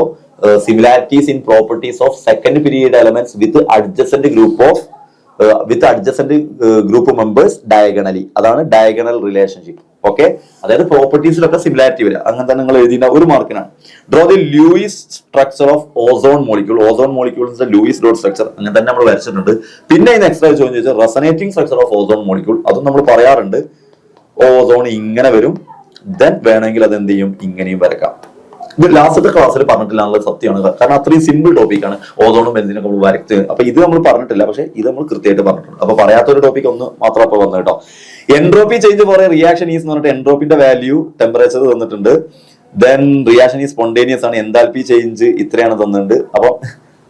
similarities in properties of second period elements with adjacent group members diagonally. അതാണ് ഡയഗണൽ റിലേഷൻഷിപ്പ്. ഓക്കെ, അതായത് പ്രോപ്പർട്ടീസിലൊക്കെ സിമിലാരിറ്റി വരിക. അങ്ങനെ തന്നെ നിങ്ങൾ എഴുതിയ ഒരു മാർക്കിനാണ്. Draw the Lewis structure of ozone molecule. Ozone മോളിക്യൂൾസിന്റെ ലൂയിസ് ഡോട്ട് സ്ട്രക്ചർ അങ്ങനെ തന്നെ നമ്മൾ വരച്ചിട്ടുണ്ട്. പിന്നെ ഇതിന് എക്സ്ട്രാ ചോദ്യം ചോദിച്ചാൽ resonating structure of ozone molecule. അതും നമ്മൾ പറയാറുണ്ട്. ഓസോൺ ഇങ്ങനെ വരും, ദെൻ വേണമെങ്കിൽ അത് എന്ത് ചെയ്യും, ഇങ്ങനെയും വരക്കാം. ഇത് ലാസ്റ്റത്തെ ക്ലാസ്സിൽ പറഞ്ഞിട്ടില്ല സത്യമാണ്, കാരണം അത്രയും സിമ്പിൾ ടോപ്പിക്കാണ് ഓസോണും ബെൻസിനും നമ്മൾ വരച്ച്. അപ്പൊ ഇത് നമ്മൾ പറഞ്ഞിട്ടില്ല, പക്ഷെ ഇത് നമ്മൾ കൃത്യമായിട്ട് പറഞ്ഞിട്ടുണ്ട്. അപ്പൊ പറയാത്തൊരു ടോപ്പിക് ഒന്ന് മാത്രം അപ്പൊ വന്നു കേട്ടോ. Entropy change for A reaction is എന്ന് പറഞ്ഞിട്ട് എൻട്രോപ്പിന്റെ വാല്യൂ ടെമ്പറേച്ചർ തന്നിട്ടുണ്ട്. ദെൻ റിയാക്ഷൻ ഈസ് സ്പോണ്ടേനിയസ് ആണ്. എൻതാൽപി ചേഞ്ച് ഇത്രയാണ് തന്നിട്ടുണ്ട്. അപ്പൊ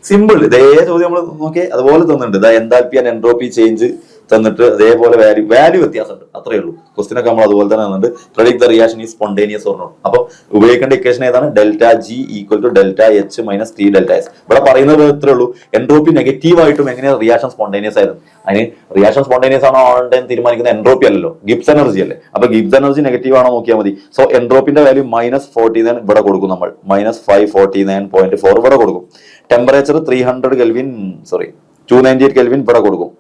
സിമ്പിൾ ഇതേ ചോദ്യം നമ്മൾ നോക്കിയേ അതുപോലെ തന്നിട്ടുണ്ട്. എൻതാൽപി ആൻഡ് എൻട്രോപ്പി ചേഞ്ച് തന്നിട്ട് അതേപോലെ വാല്യൂ വ്യത്യാസമുണ്ട്, അത്രേ ഉള്ളൂ. ക്വസ്റ്റ്യൻ ഒക്കെ നമ്മൾ അതുപോലെ തന്നെ തന്നിട്ട് predict the reaction is spontaneous or not. അപ്പൊ ഉപയോഗിക്കേണ്ട ഇക്വേഷൻ ഏതാണ്? ΔG = ΔH - T ΔS. ഇവിടെ പറയുന്നത് ഇത്രേ ഉള്ളൂ. എൻട്രോപ്പി നെഗറ്റീവ് ആയിട്ടും എങ്ങനെയാണ് റിയാക്ഷൻ സ്പോണ്ടേനിയസ് ആയത്? അതിന് റിയാക്ഷൻ സ്പോണ്ടേനിയസ് ആണോ ആണെന്ന് തീരുമാനിക്കുന്ന എൻട്രോപ്പി അല്ലല്ലോ, ഗിബ്സ് എനർജി അല്ലേ. അപ്പൊ ഗിബ്സ് എനർജി നെഗറ്റീവ് ആണോ നോക്കിയാൽ മതി. സോ എൻട്രോപ്പിന്റെ വാല്യൂ -49 ഇവിടെ കൊടുക്കും നമ്മൾ, -549.4 ഇവിടെ കൊടുക്കും. ടെമ്പറേച്ചർ 298 കെൽവിൻ ഇവിടെ കൊടുക്കും.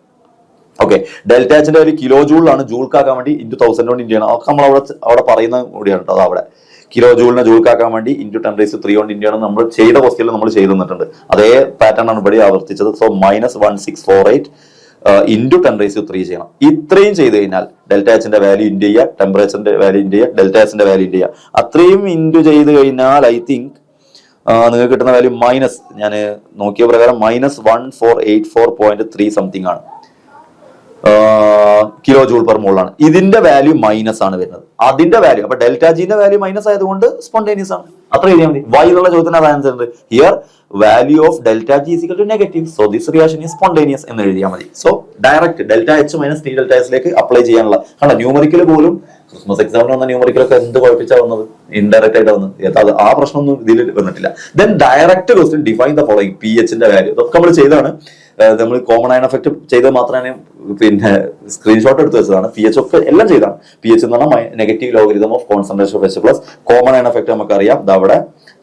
ഓക്കെ, ഡെൽറ്റ എച്ചിന്റെ ഒരു കിലോ ജൂളിലാണ്, ജൂൾക്കാക്കാൻ വേണ്ടി × 1000 കൊണ്ട് ഇൻറ്റു ചെയ്യണം. അതൊക്കെ നമ്മൾ അവിടെ പറയുന്ന കൂടിയാണ് കേട്ടോ. അത് അവിടെ കിലോ ജൂളിനെ ജൂൾക്കാക്കാൻ വേണ്ടി × 10³ കൊണ്ട് ഇൻറ്റു ചെയ്യണം. നമ്മൾ ചെയ്ത ക്വസ്റ്റ്യനിൽ നമ്മൾ ചെയ്തു തന്നിട്ടുണ്ട്. അതേ പാറ്റേൺ ആണ് ഇവിടെ ആവർത്തിച്ചത്. സോ -1648 × 10³ ചെയ്യണം. ഇത്രയും ചെയ്ത് കഴിഞ്ഞാൽ ഡെൽറ്റ എച്ചിന്റെ വാല്യൂ ഇൻറ്റു ചെയ്യുക, ടെമ്പറേച്ചറിന്റെ വാല്യൂ ഇൻറ്റു ചെയ്യുക, ഡെൽറ്റ എച്ചിന്റെ വാല്യൂ ഇൻറ്റു ചെയ്യുക. അത്രയും ഇൻറ്റു ചെയ്ത് കഴിഞ്ഞാൽ ഐ തിങ്ക് നിങ്ങൾക്ക് കിട്ടുന്ന വാല്യൂ ഞാൻ നോക്കിയ പ്രകാരം -1484.3 സംതിങ് ആണ് കിലോ ജൂൾ പെർ മോളാണ്. ഇതിന്റെ വാല്യൂ മൈനസ് ആണ് വരുന്നത്. അതിന്റെ വാല്യൂ അപ്പൊ ഡെൽറ്റ ജിന്റെ വാല്യൂ മൈനസ് ആയതുകൊണ്ട് സ്പോണ്ടേനിയസ് ആണ്. അത്ര എഴുതിയാൽ മതി. വൈ എന്നുള്ള ചോദ്യത്തിന് അത് ആൻസർ ഉണ്ട്. Here value of delta G = negative, so this reaction is spontaneous എന്ന് എഴുതിയാൽ മതി. So direct ΔH - T ΔS apply ചെയ്യാനുള്ള കാരണം ന്യൂമറിക്കൽ പോലും ക്രിസ്മസ് എക്സാമിന് വന്ന ന്യൂമറിക്കലൊക്കെ എന്ത് കുഴപ്പിച്ചാ വന്നത്, ഇൻഡയറക്റ്റ് ആയിട്ട് വന്നത്. ആ പ്രശ്നമൊന്നും ഇതിൽ വന്നിട്ടില്ല. Then direct question define the following. pH ന്റെ വാല്യൂ ഇതൊക്കെ നമ്മൾ ചെയ്താണ്. നമ്മൾ കോമൺ അയൺ എഫക്ട് ചെയ്തത് മാത്രമേ പിന്നെ സ്ക്രീൻഷോട്ട് എടുത്ത് വെച്ചതാണ്. pH ഒക്കെ എല്ലാം ചെയ്താണ്. pH എന്ന് പറഞ്ഞാൽ negative logarithm of concentration of H+. Common iron effect നമുക്കറിയാം, അവിടെ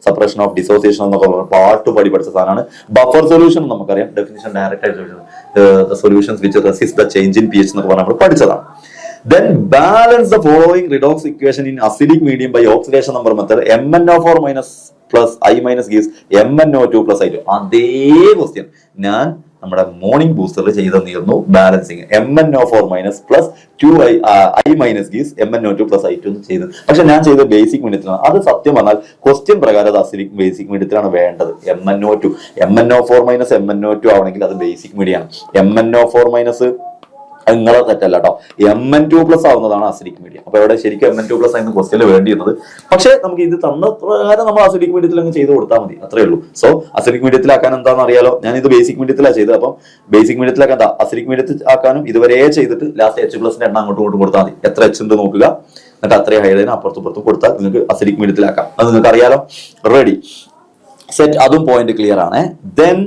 സപ്രഷൻ ഓഫ് ഡിസോസിയേഷൻ എന്നൊക്കെ പാട്ട് പഠിച്ച സാധനമാണ്. ബഫർ സൊല്യൂഷൻ നമുക്കറിയാം, ഡെഫിനിഷൻ ഡയറക്റ്റ് ആയിട്ട് solutions which resist the change in pH എന്നൊക്കെ പറഞ്ഞാൽ നമ്മൾ പഠിച്ചതാണ്. Then balance the following redox equation in acidic medium by oxidation number method. MnO4 plus I minus gives MnO2 plus I2. അതേ question ഞാൻ നമ്മുടെ morning ബൂസ്റ്ററിൽ ചെയ്ത് തന്നിരുന്നു. Balancing MnO4 plus 2I minus gives MnO2 plus I2 എന്ന് ചെയ്ത്. പക്ഷെ ഞാൻ ചെയ്ത ബേസിക് മീഡിയത്തിലാണ്. അത് സത്യം പറഞ്ഞാൽ ക്വസ്റ്റ്യൻ പ്രകാരം അത് അസിഡിക് ബേസിക് മീഡിയത്തിലാണ് വേണ്ടത്. MnO2 MnO4 MnO2 ആവണമെങ്കിൽ അത് ബേസിക് മീഡിയാണ്. MnO4 നിങ്ങളെ തെറ്റല്ല കേട്ടോ. Mn2+ ആവുന്നതാണ് അസിഡിക് മീഡിയം. അപ്പൊ ഇവിടെ ശരിക്കും Mn2+ ആയിരുന്നു ക്വസ്റ്റ്യനിൽ വേണ്ടിയിരുന്നത്. പക്ഷെ നമുക്ക് ഇത് തന്ന പ്രകാരം നമ്മൾ അസിഡിക് മീഡിയത്തിൽ അങ്ങ് ചെയ്ത് കൊടുത്താൽ മതി, അത്രേ ഉള്ളൂ. സോ അസിഡിക് മീഡിയത്തിലാക്കാൻ എന്താണെന്ന് അറിയാലോ, ഞാൻ ഇത് ബേസിക് മീഡിയത്തിലാണ് ചെയ്തത്. അപ്പം ബേസിക് മീഡിയത്തിലാക്കാൻ എന്താ അസിഡിക് മീഡിയത്തിൽ ആക്കാനും ഇതുവരെ ചെയ്തിട്ട് ലാസ്റ്റ് H+ എണ്ണം അങ്ങോട്ടും ഇങ്ങോട്ടും കൊടുത്താൽ മതി. എത്ര H ഉണ്ട് നോക്കുക, എന്നിട്ട് അത്രയും ഹൈഡ്രജൻ അപ്പുറത്തും കൊടുത്താൽ നിങ്ങൾക്ക് അസിഡിക് മീഡിയത്തിലാക്കാം. അത് നിങ്ങൾക്ക് അറിയാലോ. Ready, set. അതും പോയിന്റ് ക്ലിയർ ആണ്. Then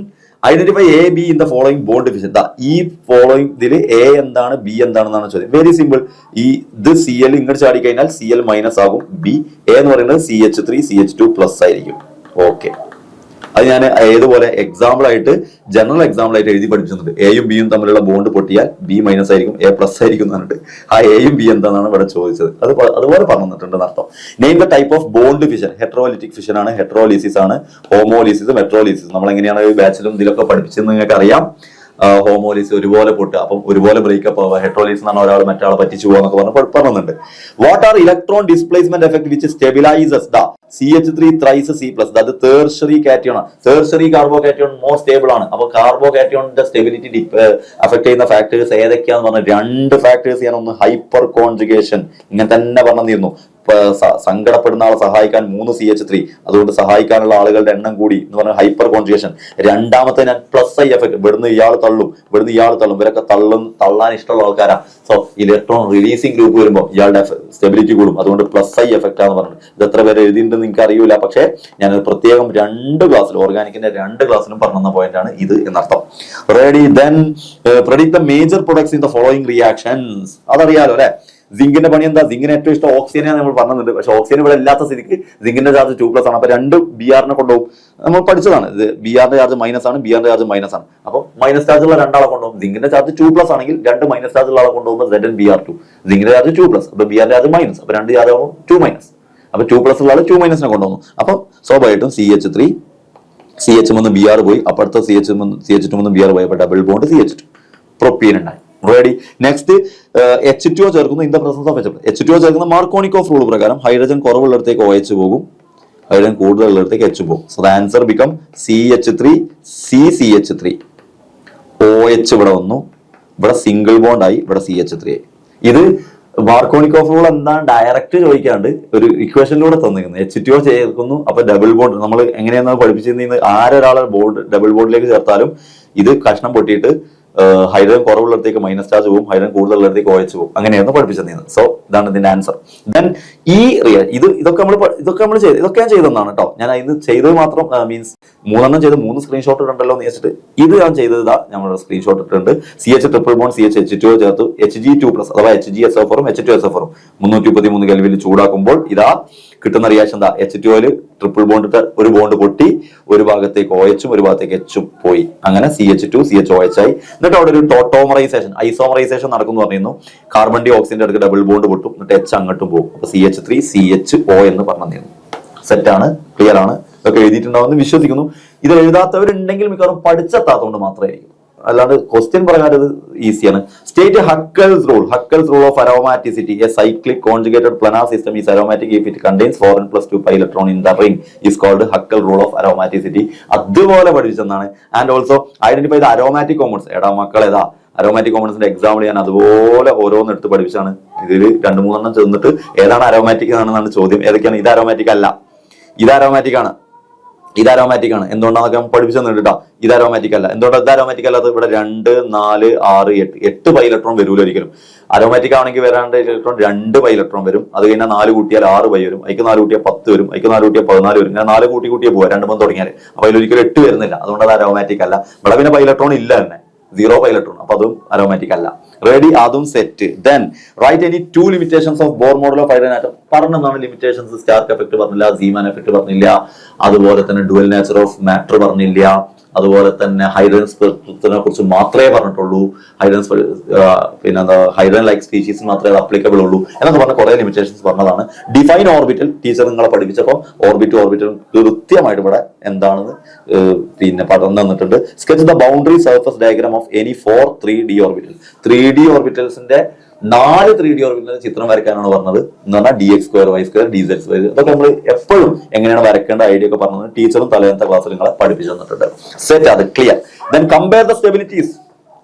identify A, B in the following bond division. ഈ ഫോളോയിങ് ഇതിൽ A എന്താണ് B എന്താണെന്നാണ് ചോദ്യം. Very simple. ഇത് Cl ഇങ്ങോട്ട് ചാടി കഴിഞ്ഞാൽ Cl മൈനസ് ആകും. B A എന്ന് പറയുന്നത് CH3 CH2 പ്ലസ് ആയിരിക്കും. ഓക്കെ, അത് ഞാൻ ഏതുപോലെ എക്സാമ്പിൾ ആയിട്ട് ജനറൽ എക്സാമ്പിൾ ആയിട്ട് എഴുതി പഠിപ്പിച്ചിട്ടുണ്ട്. എയും ബിയും തമ്മിലുള്ള ബോണ്ട് പൊട്ടിയാൽ B മൈനസ് ആയിരിക്കും, A പ്ലസ് ആയിരിക്കും എന്നിട്ട് ആ എയും ബി എന്താണെന്നാണ് ഇവിടെ ചോദിച്ചത്. അത് അതുപോലെ പറഞ്ഞിട്ടുണ്ട് എന്നർത്ഥം. Name the type of bond fission. Heterolytic fission ആണ്, ഹെട്രോലിസിസ് ആണ്, ഹോമോലിസിസ്, മെട്രോലിസിസ്. നമ്മൾ എങ്ങനെയാണ് ബാച്ചിലും ഇതിലൊക്കെ പഠിപ്പിച്ചതെന്ന് നിങ്ങൾക്ക് അറിയാം. ഹോമോലിസിസ് ഒരുപോലെ പൊട്ടുക, അപ്പം ഒരുപോലെ ബ്രേക്കപ്പ് ആവുക. ഹെട്രോലിസിസ് എന്നാണ് ഒരാൾ മറ്റൊരാളെ പറ്റിച്ചു പോകുക എന്നൊക്കെ പറഞ്ഞിട്ടുണ്ട്. What are electron displacement effect which stabilises the CH3 thrice C+, അത് tertiary cation ആണ്. tertiary കാർബോകാറ്റയോൺ മോർ സ്റ്റേബിൾ ആണ്. അപ്പൊ കാർബോകാറ്റയോണിന്റെ സ്റ്റെബിലിറ്റി അഫക്ട് ചെയ്യുന്ന ഫാക്ടേഴ്സ് ഏതൊക്കെയാന്ന് പറഞ്ഞാൽ 2 ഫാക്ടേഴ്സ് ഞാൻ ഒന്ന് ഹൈപ്പർ കോൺജുഗേഷൻ ഇങ്ങനെ തന്നെ പറഞ്ഞിരുന്നു. സങ്കടപ്പെടുന്ന ആളെ സഹായിക്കാൻ 3 CH3, അതുകൊണ്ട് സഹായിക്കാനുള്ള ആളുകളുടെ എണ്ണം കൂടി എന്ന് പറഞ്ഞാൽ ഹൈപ്പർ കോൺജുഗേഷൻ. രണ്ടാമത്തെ ഞാൻ +I എഫക്ട്, ഇവിടുന്ന് ഇയാൾ തള്ളും ഇവരൊക്കെ തള്ളാൻ ഇഷ്ടമുള്ള ആൾക്കാരാ. സോ ഇലക്ട്രോൺ റിലീസിംഗ് ഗ്രൂപ്പ് വരുമ്പോൾ ഇയാളുടെ സ്റ്റെബിലിറ്റി കൂടും, അതുകൊണ്ട് +I എഫക്ട് ആണെന്ന് പറഞ്ഞത്. ഇത് എത്ര പേര് എഴുതിയിട്ടുണ്ടെന്ന് എനിക്ക് അറിയില്ല, പക്ഷേ ഞാൻ പ്രത്യേകം 2 ക്ലാസ്സിൽ ഓർഗാനിക്കിന്റെ 2 ക്ലാസ്സിലും പറഞ്ഞ പോയിന്റ് ആണ് ഇത് എന്നർത്ഥം. Ready, then predict the major products in the following reactions. അതറിയാലോ അല്ലെ. സിങ്കിന്റെ പണി എന്താ? സിങ്കിന് ഏറ്റവും ഇഷ്ടം ഓക്സിജനെയാണ് നമ്മൾ പറഞ്ഞിട്ടുണ്ട്. പക്ഷെ ഓക്സിജൻ ഇവിടെ ഇല്ലാത്ത സ്ഥിതിക്ക് സിങ്കിന്റെ ചാർജ് 2+ ആണ്. അപ്പൊ 2 Br കൊണ്ടുപോകും. നമ്മൾ പഠിച്ചതാണ് ഇത്. Br ചാർജ് മൈനസ് ആണ്, Br ചാർജ് മൈനസ് ആണ്. അപ്പൊ മൈനസ് ചാർജ് ഉള്ള 2 ആളെ കൊണ്ടുപോകും. സിങ്കിന്റെ ചാർജ് 2+ ആണെങ്കിൽ 2 മൈനസ് ചാർജ് ഉള്ള ആളെ കൊണ്ടുപോകുമ്പോൾ ZnBr2. സിങ്കിന്റെ ചാർജ് 2+, അപ്പൊ Br ചാർജ് മൈനസ്, അപ്പൊ 2 ചാർജ് ആകുമ്പോൾ 2-. അപ്പൊ 2+ ഉള്ള ആള് 2- കൊണ്ടുവന്നു. അപ്പൊ സ്വാഭാവികമായിട്ടും CH3 CH3 Br പോയി, അപ്പുറത്തെ CH2 Br പോയി, അപ്പൊ ഡബിൾ ബോണ്ട് CH2 പ്രൊപ്പീൻ ഉണ്ടായി. റെഡി, നെക്സ്റ്റ് H2O ചേർക്കുന്നു in the presence of H2O ചേർക്കുന്ന മാർക്കോണിക്കോഫ് റൂൾ പ്രകാരം ഹൈഡ്രജൻ കുറവുള്ളിടത്തേക്ക് OH പോകും, ഹൈഡ്രജൻ കൂടുതലുള്ളിടത്തേക്ക് H പോകും. So the answer become CH3 CCH3. OH ഇവിടെ വന്നു, ഇവിടെ സിംഗിൾ ബോണ്ട് ആയി, ഇവിടെ CH3 ആയി. ഇത് മാർക്കോണിക്കോഫ് റൂൾ എന്താണ് ഡയറക്റ്റ് ചോദിക്കാണ്ട് ഒരു ഇക്വേഷനിലൂടെ തന്നിരിക്കുന്നത്. H2O ചേർക്കുന്നു, അപ്പൊ ഡബിൾ ബോണ്ട് നമ്മൾ എങ്ങനെയാണെന്ന് പഠിപ്പിച്ചിരുന്നത്, ആരൊരാളെ ബോണ്ട് ഡബിൾ ബോണ്ടിലേക്ക് ചേർത്താലും ഇത് കഷ്ണം പൊട്ടിയിട്ട് ഹൈഡ്രജൻ കുറവുള്ളിടത്തേക്ക് മൈനസ് ചാർജ് പോകും, ഹൈഡ്രജൻ കൂടുതലുള്ളിടത്തേക്ക് OH പോകും. അങ്ങനെയായിരുന്നു പഠിപ്പിച്ചത്. സോ ഇതാണ് ഇതിന്റെ ആൻസർ. ദെൻ ഈ ഇതൊക്കെ ഞാൻ ചെയ്തെന്നാണ് കേട്ടോ. ഞാൻ ഇത് ചെയ്തത് മാത്രം മീൻസ് 3 ചെയ്ത് 3 സ്ക്രീൻഷോട്ട് ഇട്ടുണ്ടല്ലോ എന്ന് വെച്ചിട്ട് ഇത് ഞാൻ ചെയ്തതാ. നമ്മുടെ സ്ക്രീൻഷോട്ട് ഇട്ടിട്ടുണ്ട്. CH ട്രിപ്പിൾ ബോണ്ട് CH2O ചേർത്തു, Hg2+ അഥവാ HgSO4 H2SO4 333 കെൽവിനിൽ ചൂടാക്കുമ്പോൾ ഇതാ കിട്ടുന്ന റിയാക്ഷൻ എന്താ? H2O ട്രിപ്പിൾ ബോണ്ട് ഒരു ബോണ്ട് പൊട്ടി, ഒരു ഭാഗത്തേക്ക് OH ഒരു ഭാഗത്തേക്ക് H പോയി, അങ്ങനെ CH2 CHOH ആയി. എന്നിട്ട് അവിടെ ഒരു ടോട്ടോമറൈസേഷൻ ഐസോമറൈസേഷൻ നടക്കുന്നു പറഞ്ഞിരുന്നു. കാർബൺ ഡൈ ഓക്സിജന്റെ അടുത്ത് ഡബിൾ ബോണ്ട് പൊട്ടും, എന്നിട്ട് H അങ്ങോട്ടും പോകും. അപ്പൊ CH3 CHO എന്ന് പറഞ്ഞിരുന്നു. സെറ്റാണ്, ക്ലിയർ ആണ്, ഇതൊക്കെ എഴുതിയിട്ടുണ്ടാവുമെന്ന് വിശ്വസിക്കുന്നു. ഇത് എഴുതാത്തവരുണ്ടെങ്കിൽ മിക്കവാറും പഠിച്ചെത്താത്തതുകൊണ്ട് മാത്രമായിരിക്കും, അല്ലാണ്ട് ക്വസ്റ്റ്യൻ പ്രകാരം ഇത് ഈസിയാണ്. State Huckel's rule of aromaticity. A cyclic conjugated planar system is aromatic if it contains 4n+2 pi electron in the ring is called Huckel rule of aromaticity. അതുപോലെ പഠിച്ചെന്നാണ്. And also identify the aromatic compounds. എടാ മക്കൾ ഏതാ aromatic കോമ്പൗണ്ട്സിന്റെ example ഞാൻ അതുപോലെ ഓരോന്ന് എടുത്ത് പഠിപ്പിച്ചാണ്. ഇതിൽ 2-3 ചേർന്നിട്ട് ഏതാണ് അരോമാറ്റിക് ആണെന്നാണ് ചോദ്യം. ഏതൊക്കെയാണ്? ഇത് അരോമാറ്റിക് അല്ല, ഇത് അരോമാറ്റിക് ആണ്, ഇത് അരോമാറ്റിക് ആണ്. എന്തുകൊണ്ടാന്നൊക്കെ പഠിപ്പിച്ചു തന്നിട്ടാ. ഇത് അരോമാറ്റിക് അല്ല. എന്തുകൊണ്ടാണ് ഇത് അരോമാറ്റിക് അല്ലാത്ത? ഇവിടെ 2, 4, 6, 8 പൈ ഇലക്ട്രോൺ വരൂല ഒരിക്കലും. അരോമാറ്റിക് ആണെങ്കിൽ വരാണ്ട് ഇലക്ട്രോൺ 2 പൈ ഇലക്ട്രോൺ വരും. അത് കഴിഞ്ഞാൽ 4 കൂട്ടിയാൽ 6 പൈ വരും, അതിക്ക് 4 കൂട്ടിയാൽ 10 വരും, അതിക്ക് 4 കൂട്ടിയാൽ 14 വരും. ഇങ്ങനെ 4 കൂട്ടിയേ പോവാ 2 മന്ത് തുടങ്ങിയാൽ. അപ്പൊ അതിലൊരിക്കലും 8 വരുന്നില്ല, അതുകൊണ്ട് അത് അരോമാറ്റിക് അല്ല. ഇവിടെ പിന്നെ പൈ ഇലക്ട്രോൺ ഇല്ല തന്നെ, 0 പൈ ഇലക്ട്രോൺ, അപ്പൊ അതും അരോമാറ്റിക് അല്ല. റെഡി, അതും set. Then write any 2 limitations of Bohr model of hydrogen atom. പറഞ്ഞതാണ് ലിമിറ്റേഷൻസ്. സ്റ്റാർക്ക് എഫക്ട് പറഞ്ഞില്ല, സീമാൻ എഫക്ട് പറഞ്ഞില്ല, അതുപോലെ തന്നെ ഡുവൽ നേച്ചർ ഓഫ് മാറ്റർ പറഞ്ഞില്ല, അതുപോലെ തന്നെ ഹൈഡ്രജൻ സ്പെക്ട്രത്തിനെ കുറിച്ച് മാത്രമേ പറഞ്ഞിട്ടുള്ളൂ. ഹൈഡ്രജൻ ലൈക്ക് സ്പീഷീസ് മാത്രമേ അത് അപ്ലിക്കബിൾ ഉള്ളൂ എന്നൊക്കെ പറഞ്ഞ കുറെ ലിമിറ്റേഷൻസ് പറഞ്ഞതാണ്. ഡിഫൈൻ ഓർബിറ്റൽ ടീച്ചർ നിങ്ങളെ പഠിപ്പിച്ചപ്പോൾ ഓർബിറ്റൽ കൃത്യമായിട്ട് ഇവിടെ എന്താണെന്ന് പറഞ്ഞു തന്നിട്ടുണ്ട്. Sketch the boundary surface diagram of any 4 3D orbital. 3D ഓർബിറ്റൽസിന്റെ 4 3D orbital ചിത്രം വരയ്ക്കാനാണ് പറഞ്ഞത്. എന്ന് പറഞ്ഞാൽ dx² y² dz². ഇതൊക്കെ നമ്മൾ എപ്പോഴും എങ്ങനെയാണ് വരയ്ക്കേണ്ട ഐഡിയ ഒക്കെ പറഞ്ഞത് ടീച്ചറും തലേന്നത്തെ ക്ലാസ്സിൽ നിങ്ങളെ പഠിപ്പിച്ചു തന്നിട്ടുണ്ട്. സെറ്റ്, അത് clear. Then compare the stabilities.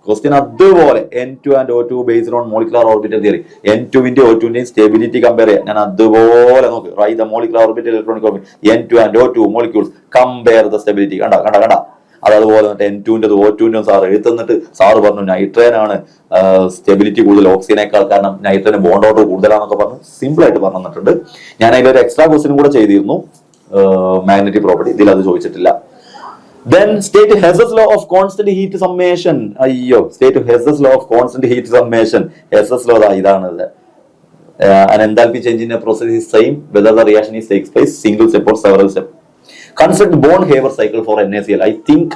Question അതുപോലെ N2 and O2 based on molecular orbital theory. N2 O2 stability compare ചെയ്യാൻ ഞാൻ അതുപോലെ നോക്ക്. Right the molecular orbital electronic orbital N2 and O2 molecules compare the stability. കണ്ട അതുപോലെ N2 O2 sir എഴുത്തുന്നിട്ട് sir പറഞ്ഞു nitrogen ആണ് സ്റ്റെബിലിറ്റി കൂടുതൽ ഓക്സിജനേക്കാൾ, കാരണം നൈട്രജൻ ബോണ്ട് ഓർഡർ കൂടുതലാണെന്നൊക്കെ പറഞ്ഞ് സിമ്പിൾ ആയിട്ട് പറഞ്ഞു തന്നിട്ടുണ്ട്. ഞാൻ അതിലൊരു എക്സ്ട്രാ ക്വസ്റ്റ്യൻ കൂടെ ചെയ്തിരുന്നു, മാഗ്നറ്റിക് പ്രോപ്പർട്ടി. ഇതിൽ അത് ചോദിച്ചിട്ടില്ല. Then state Hess's law of constant heat summation. State Hess's law of constant heat summation. Hess's law ഇതാണ്. An enthalpy change in a process is same whether the reaction is takes place single step or several step. Construct Born-Haber cycle for NaCl. I think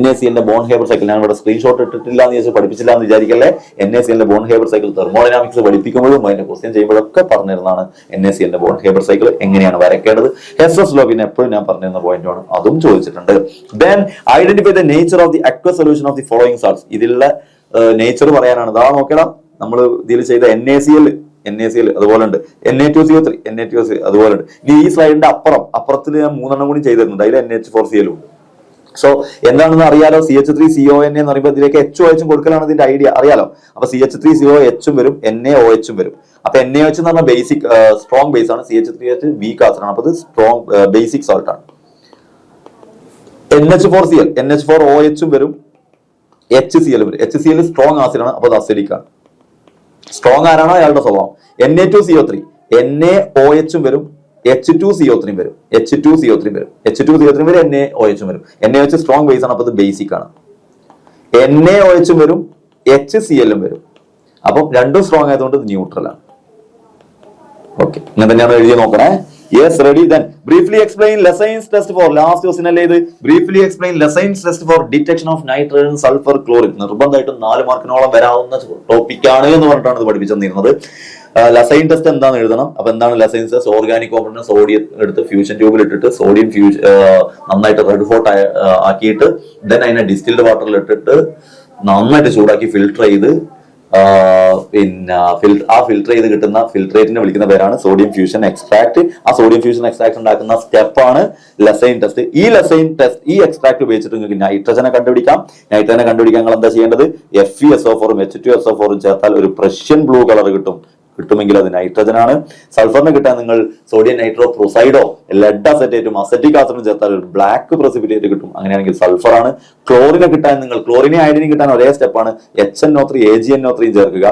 NaCl Born-Haber cycle ഞാൻ ഇവിടെ screenshot ഇട്ടിട്ടില്ല എന്ന് ചോദിച്ചാൽ പഠിപ്പിച്ചില്ല എന്ന് വിചാരിക്കല്ലേ. NaCl Born-Haber cycle thermodynamics പഠിപ്പിക്കുമ്പോഴും അതിന്റെ question ചെയ്യുമ്പോഴൊക്കെ പറഞ്ഞിരുന്നതാണ് NaCl Born-Haber cycle എങ്ങനെയാണ് വരയ്ക്കേണ്ടത്. ഹെസ്സസ് law പിന്നെ എപ്പോഴും ഞാൻ പറഞ്ഞിരുന്ന പോയിന്റാണ്, അതും ചോദിച്ചിട്ടുണ്ട്. Then identify the nature of the aqueous solution of the following salts. ഇതിലുള്ള നേച്ചർ പറയാനാണ്. ഇതാ നോക്കണം, നമ്മൾ ഇതിൽ ചെയ്ത NaCl അതുപോലെ ഉണ്ട്, Na2CO3 Na2CO3 അതുപോലെ ഉണ്ട്. ഇനി ഈ സ്ലൈഡിന്റെ അപ്പുറത്തിൽ ഞാൻ 3 കൂടി ചെയ്തിട്ടുണ്ട്, അതിൽ NH4Cl ഉണ്ട്. സോ എന്താണെന്ന് അറിയാലോ, CH3CONA എന്ന് പറയുമ്പോൾ ഇതിലേക്ക് HOH കൊടുക്കലാണ് ഇതിന്റെ ഐഡിയ, അറിയാലോ. അപ്പൊ CH3COH വരും, NaOH വരും. അപ്പൊ NaOH എന്ന് പറഞ്ഞാൽ ബേസിക് സ്ട്രോങ് ബേസ് ആണ്, CH3H വീക്ക് ആസിഡ് ആണ്. അപ്പൊ ഇത് സ്ട്രോങ് ബേസിക് സോൾട്ട് ആണ്. NH4OH വരും, HCl വരും. HCl സ്ട്രോങ് ആസിഡ് ആണ്, അപ്പൊ അത് അസിഡിക് ആണ്. സ്ട്രോങ് ആരാണോ അയാളുടെ സ്വഭാവം. Na2CO3 NaOH വരും, H2CO3 വരും, H2CO3 വരും, NaOH വരും. NaOH സ്ട്രോങ് ബേസ് ആണ്, അപ്പൊ ഇത് ബേസിക് ആണ്. NaOH വരും, HCl വരും. അപ്പം രണ്ടും സ്ട്രോങ് ആയതുകൊണ്ട് ഇത് ന്യൂട്രൽ ആണ്. ഓക്കെ, ഇങ്ങനെ തന്നെയാണ് എഴുതി നോക്കണേ. Yes, ready. Then briefly explain Lassaigne's test for, last question അല്ലേ ഇത്. Briefly explain Lassaigne's test for detection of nitrogen, sulphur, chlorine. നിർബന്ധമായിട്ടും 4 മാർക്കിനോളം വരാവുന്ന ടോപ്പിക്കാണ് എന്ന് പറഞ്ഞിട്ടാണ് ഇത് പഠിപ്പിച്ചിരുന്നത്. ലസൈൻ ടെസ്റ്റ് എന്താണെന്ന് എഴുതണം. അപ്പൊ എന്താണ് ലസൈൻ ടെസ്റ്റ്? ഓർഗാനിക് കോമ്പൗണ്ട് സോഡിയം എടുത്ത് ഫ്യൂഷൻ ട്യൂബിൽ ഇട്ടിട്ട് സോഡിയം നന്നായിട്ട് റെഡ് ഹോട്ട് ആക്കിയിട്ട് ദെൻ അതിനെ ഡിസ്റ്റിൽഡ് വാട്ടറിൽ ഇട്ടിട്ട് നന്നായിട്ട് ചൂടാക്കി ഫിൽട്ടർ ചെയ്ത് പിന്നെ ആ ഫിൽട്ടർ ചെയ്ത് കിട്ടുന്ന ഫിൽട്രേറ്റിനെ വിളിക്കുന്ന പേരാണ് സോഡിയം ഫ്യൂഷൻ എക്സ്ട്രാക്ട്. ആ സോഡിയം ഫ്യൂഷൻ എക്സ്ട്രാക്ട് ഉണ്ടാക്കുന്ന സ്റ്റെപ്പാണ് ലസൈൻ ടെസ്റ്റ്. ഈ ലസൈൻ ടെസ്റ്റ്, ഈ എക്സ്ട്രാക്ട് ഉപയോഗിച്ചിട്ട് നിങ്ങൾക്ക് നൈട്രജനെ കണ്ടുപിടിക്കാം. നൈട്രജനെ കണ്ടുപിടിക്കാൻ നിങ്ങൾ എന്താ ചെയ്യേണ്ടത്? FeSO4ഉം H2SO4ഉം ചേർത്താൽ ഒരു പ്രഷ്യൻ ബ്ലൂ കളർ കിട്ടുമെങ്കിൽ അത് നൈട്രജൻ ആണ്. സൾഫറിനെ കിട്ടാൻ നിങ്ങൾ സോഡിയം നൈട്രോ പ്രൊസൈഡോ ലെഡ് അസറ്റേറ്റും അസറ്റിക് ആസിഡും ചേർത്താൽ ഒരു ബ്ലാക്ക് പ്രസിപ്പിറ്റേറ്റ് കിട്ടും, അങ്ങനെയാണെങ്കിൽ സൾഫർ ആണ്. ക്ലോറിനെ കിട്ടാൻ നിങ്ങൾ ക്ലോറിനെ അയഡിനും കിട്ടാൻ ഒരേ സ്റ്റെപ്പാണ്, HNO3 AgNO3 ചേർക്കുക.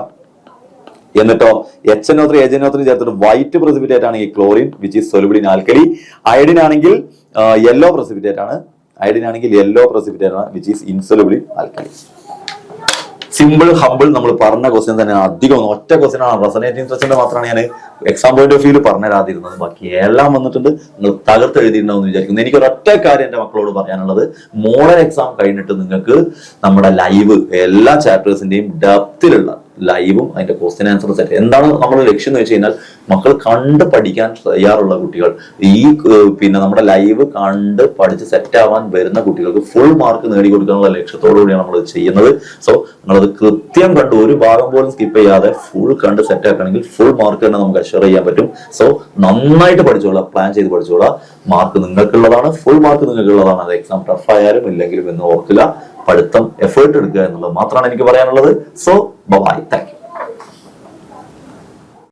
എന്നിട്ടോ HNO3 AgNO3 ചേർത്തിട്ട് വൈറ്റ് പ്രസിപ്പിറ്റേറ്റ് ആണ് ഈ chlorine, which is soluble in alkali. Iodine ആണെങ്കിൽ യെല്ലോ പ്രസിപ്പിറ്റേറ്റ് ആണ്, which is insoluble in alkali. Simple humble നമ്മൾ പറഞ്ഞ ക്വസ്റ്റ്യൻ തന്നെയാണ്. അധികം ഒറ്റ ക്വസ്റ്റ്യൻ ആണ്, റെസൊനേറ്റിംഗ് ടെസ്റ്റിന്റെ മാത്രമാണ് ഞാൻ എക്സാം പോയിന്റ് ഓഫ് വ്യൂവിൽ പറഞ്ഞുതരാതിരുന്നത്. ബാക്കി എല്ലാം വന്നിട്ടുണ്ട്, നിങ്ങൾ തകർത്ത് എഴുതിയിട്ടുണ്ടാവും വിചാരിക്കുന്നു. എനിക്ക് ഒരൊറ്റ കാര്യം എന്റെ മക്കളോട് പറയാനുള്ളത്, മോഡൽ എക്സാം കഴിഞ്ഞിട്ട് നിങ്ങൾക്ക് നമ്മുടെ ലൈവ് എല്ലാ ചാപ്റ്റേഴ്സിന്റെയും ഡെപ്തിലുള്ള ലൈവും അതിന്റെ ക്വസ്റ്റ്യൻ ആൻസർ സെറ്റ്. എന്താണ് നമ്മുടെ ലക്ഷ്യം എന്ന് വെച്ച് കഴിഞ്ഞാൽ, മക്കൾ കണ്ട് പഠിക്കാൻ തയ്യാറുള്ള കുട്ടികൾ, ഈ പിന്നെ നമ്മുടെ ലൈവ് കണ്ട് പഠിച്ച് സെറ്റ് ആവാൻ വരുന്ന കുട്ടികൾക്ക് ഫുൾ മാർക്ക് നേടിക്കൊടുക്കാനുള്ള ലക്ഷ്യത്തോടു കൂടിയാണ് നമ്മൾ ചെയ്യുന്നത്. സോ നിങ്ങളത് കൃത്യം കണ്ട് ഒരു ഭാഗം പോലും സ്കിപ്പ് ചെയ്യാതെ ഫുൾ കണ്ട് സെറ്റ് ആക്കുകയാണെങ്കിൽ ഫുൾ മാർക്ക് തന്നെ നമുക്ക് അഷ്വർ ചെയ്യാൻ പറ്റും. സോ നന്നായിട്ട് പഠിച്ചോളാം, പ്ലാൻ ചെയ്ത് പഠിച്ചോളാം. മാർക്ക് നിങ്ങൾക്കുള്ളതാണ്, ഫുൾ മാർക്ക് നിങ്ങൾക്കുള്ളതാണ്. അത് എക്സാം ടഫ് ആയാലും ഇല്ലെങ്കിലും എന്ന് ഓർക്കില്ല. പഠിത്തം എഫേർട്ട് എടുക്കുക എന്നുള്ളത് മാത്രമാണ് എനിക്ക് പറയാനുള്ളത്. So bye, thank U.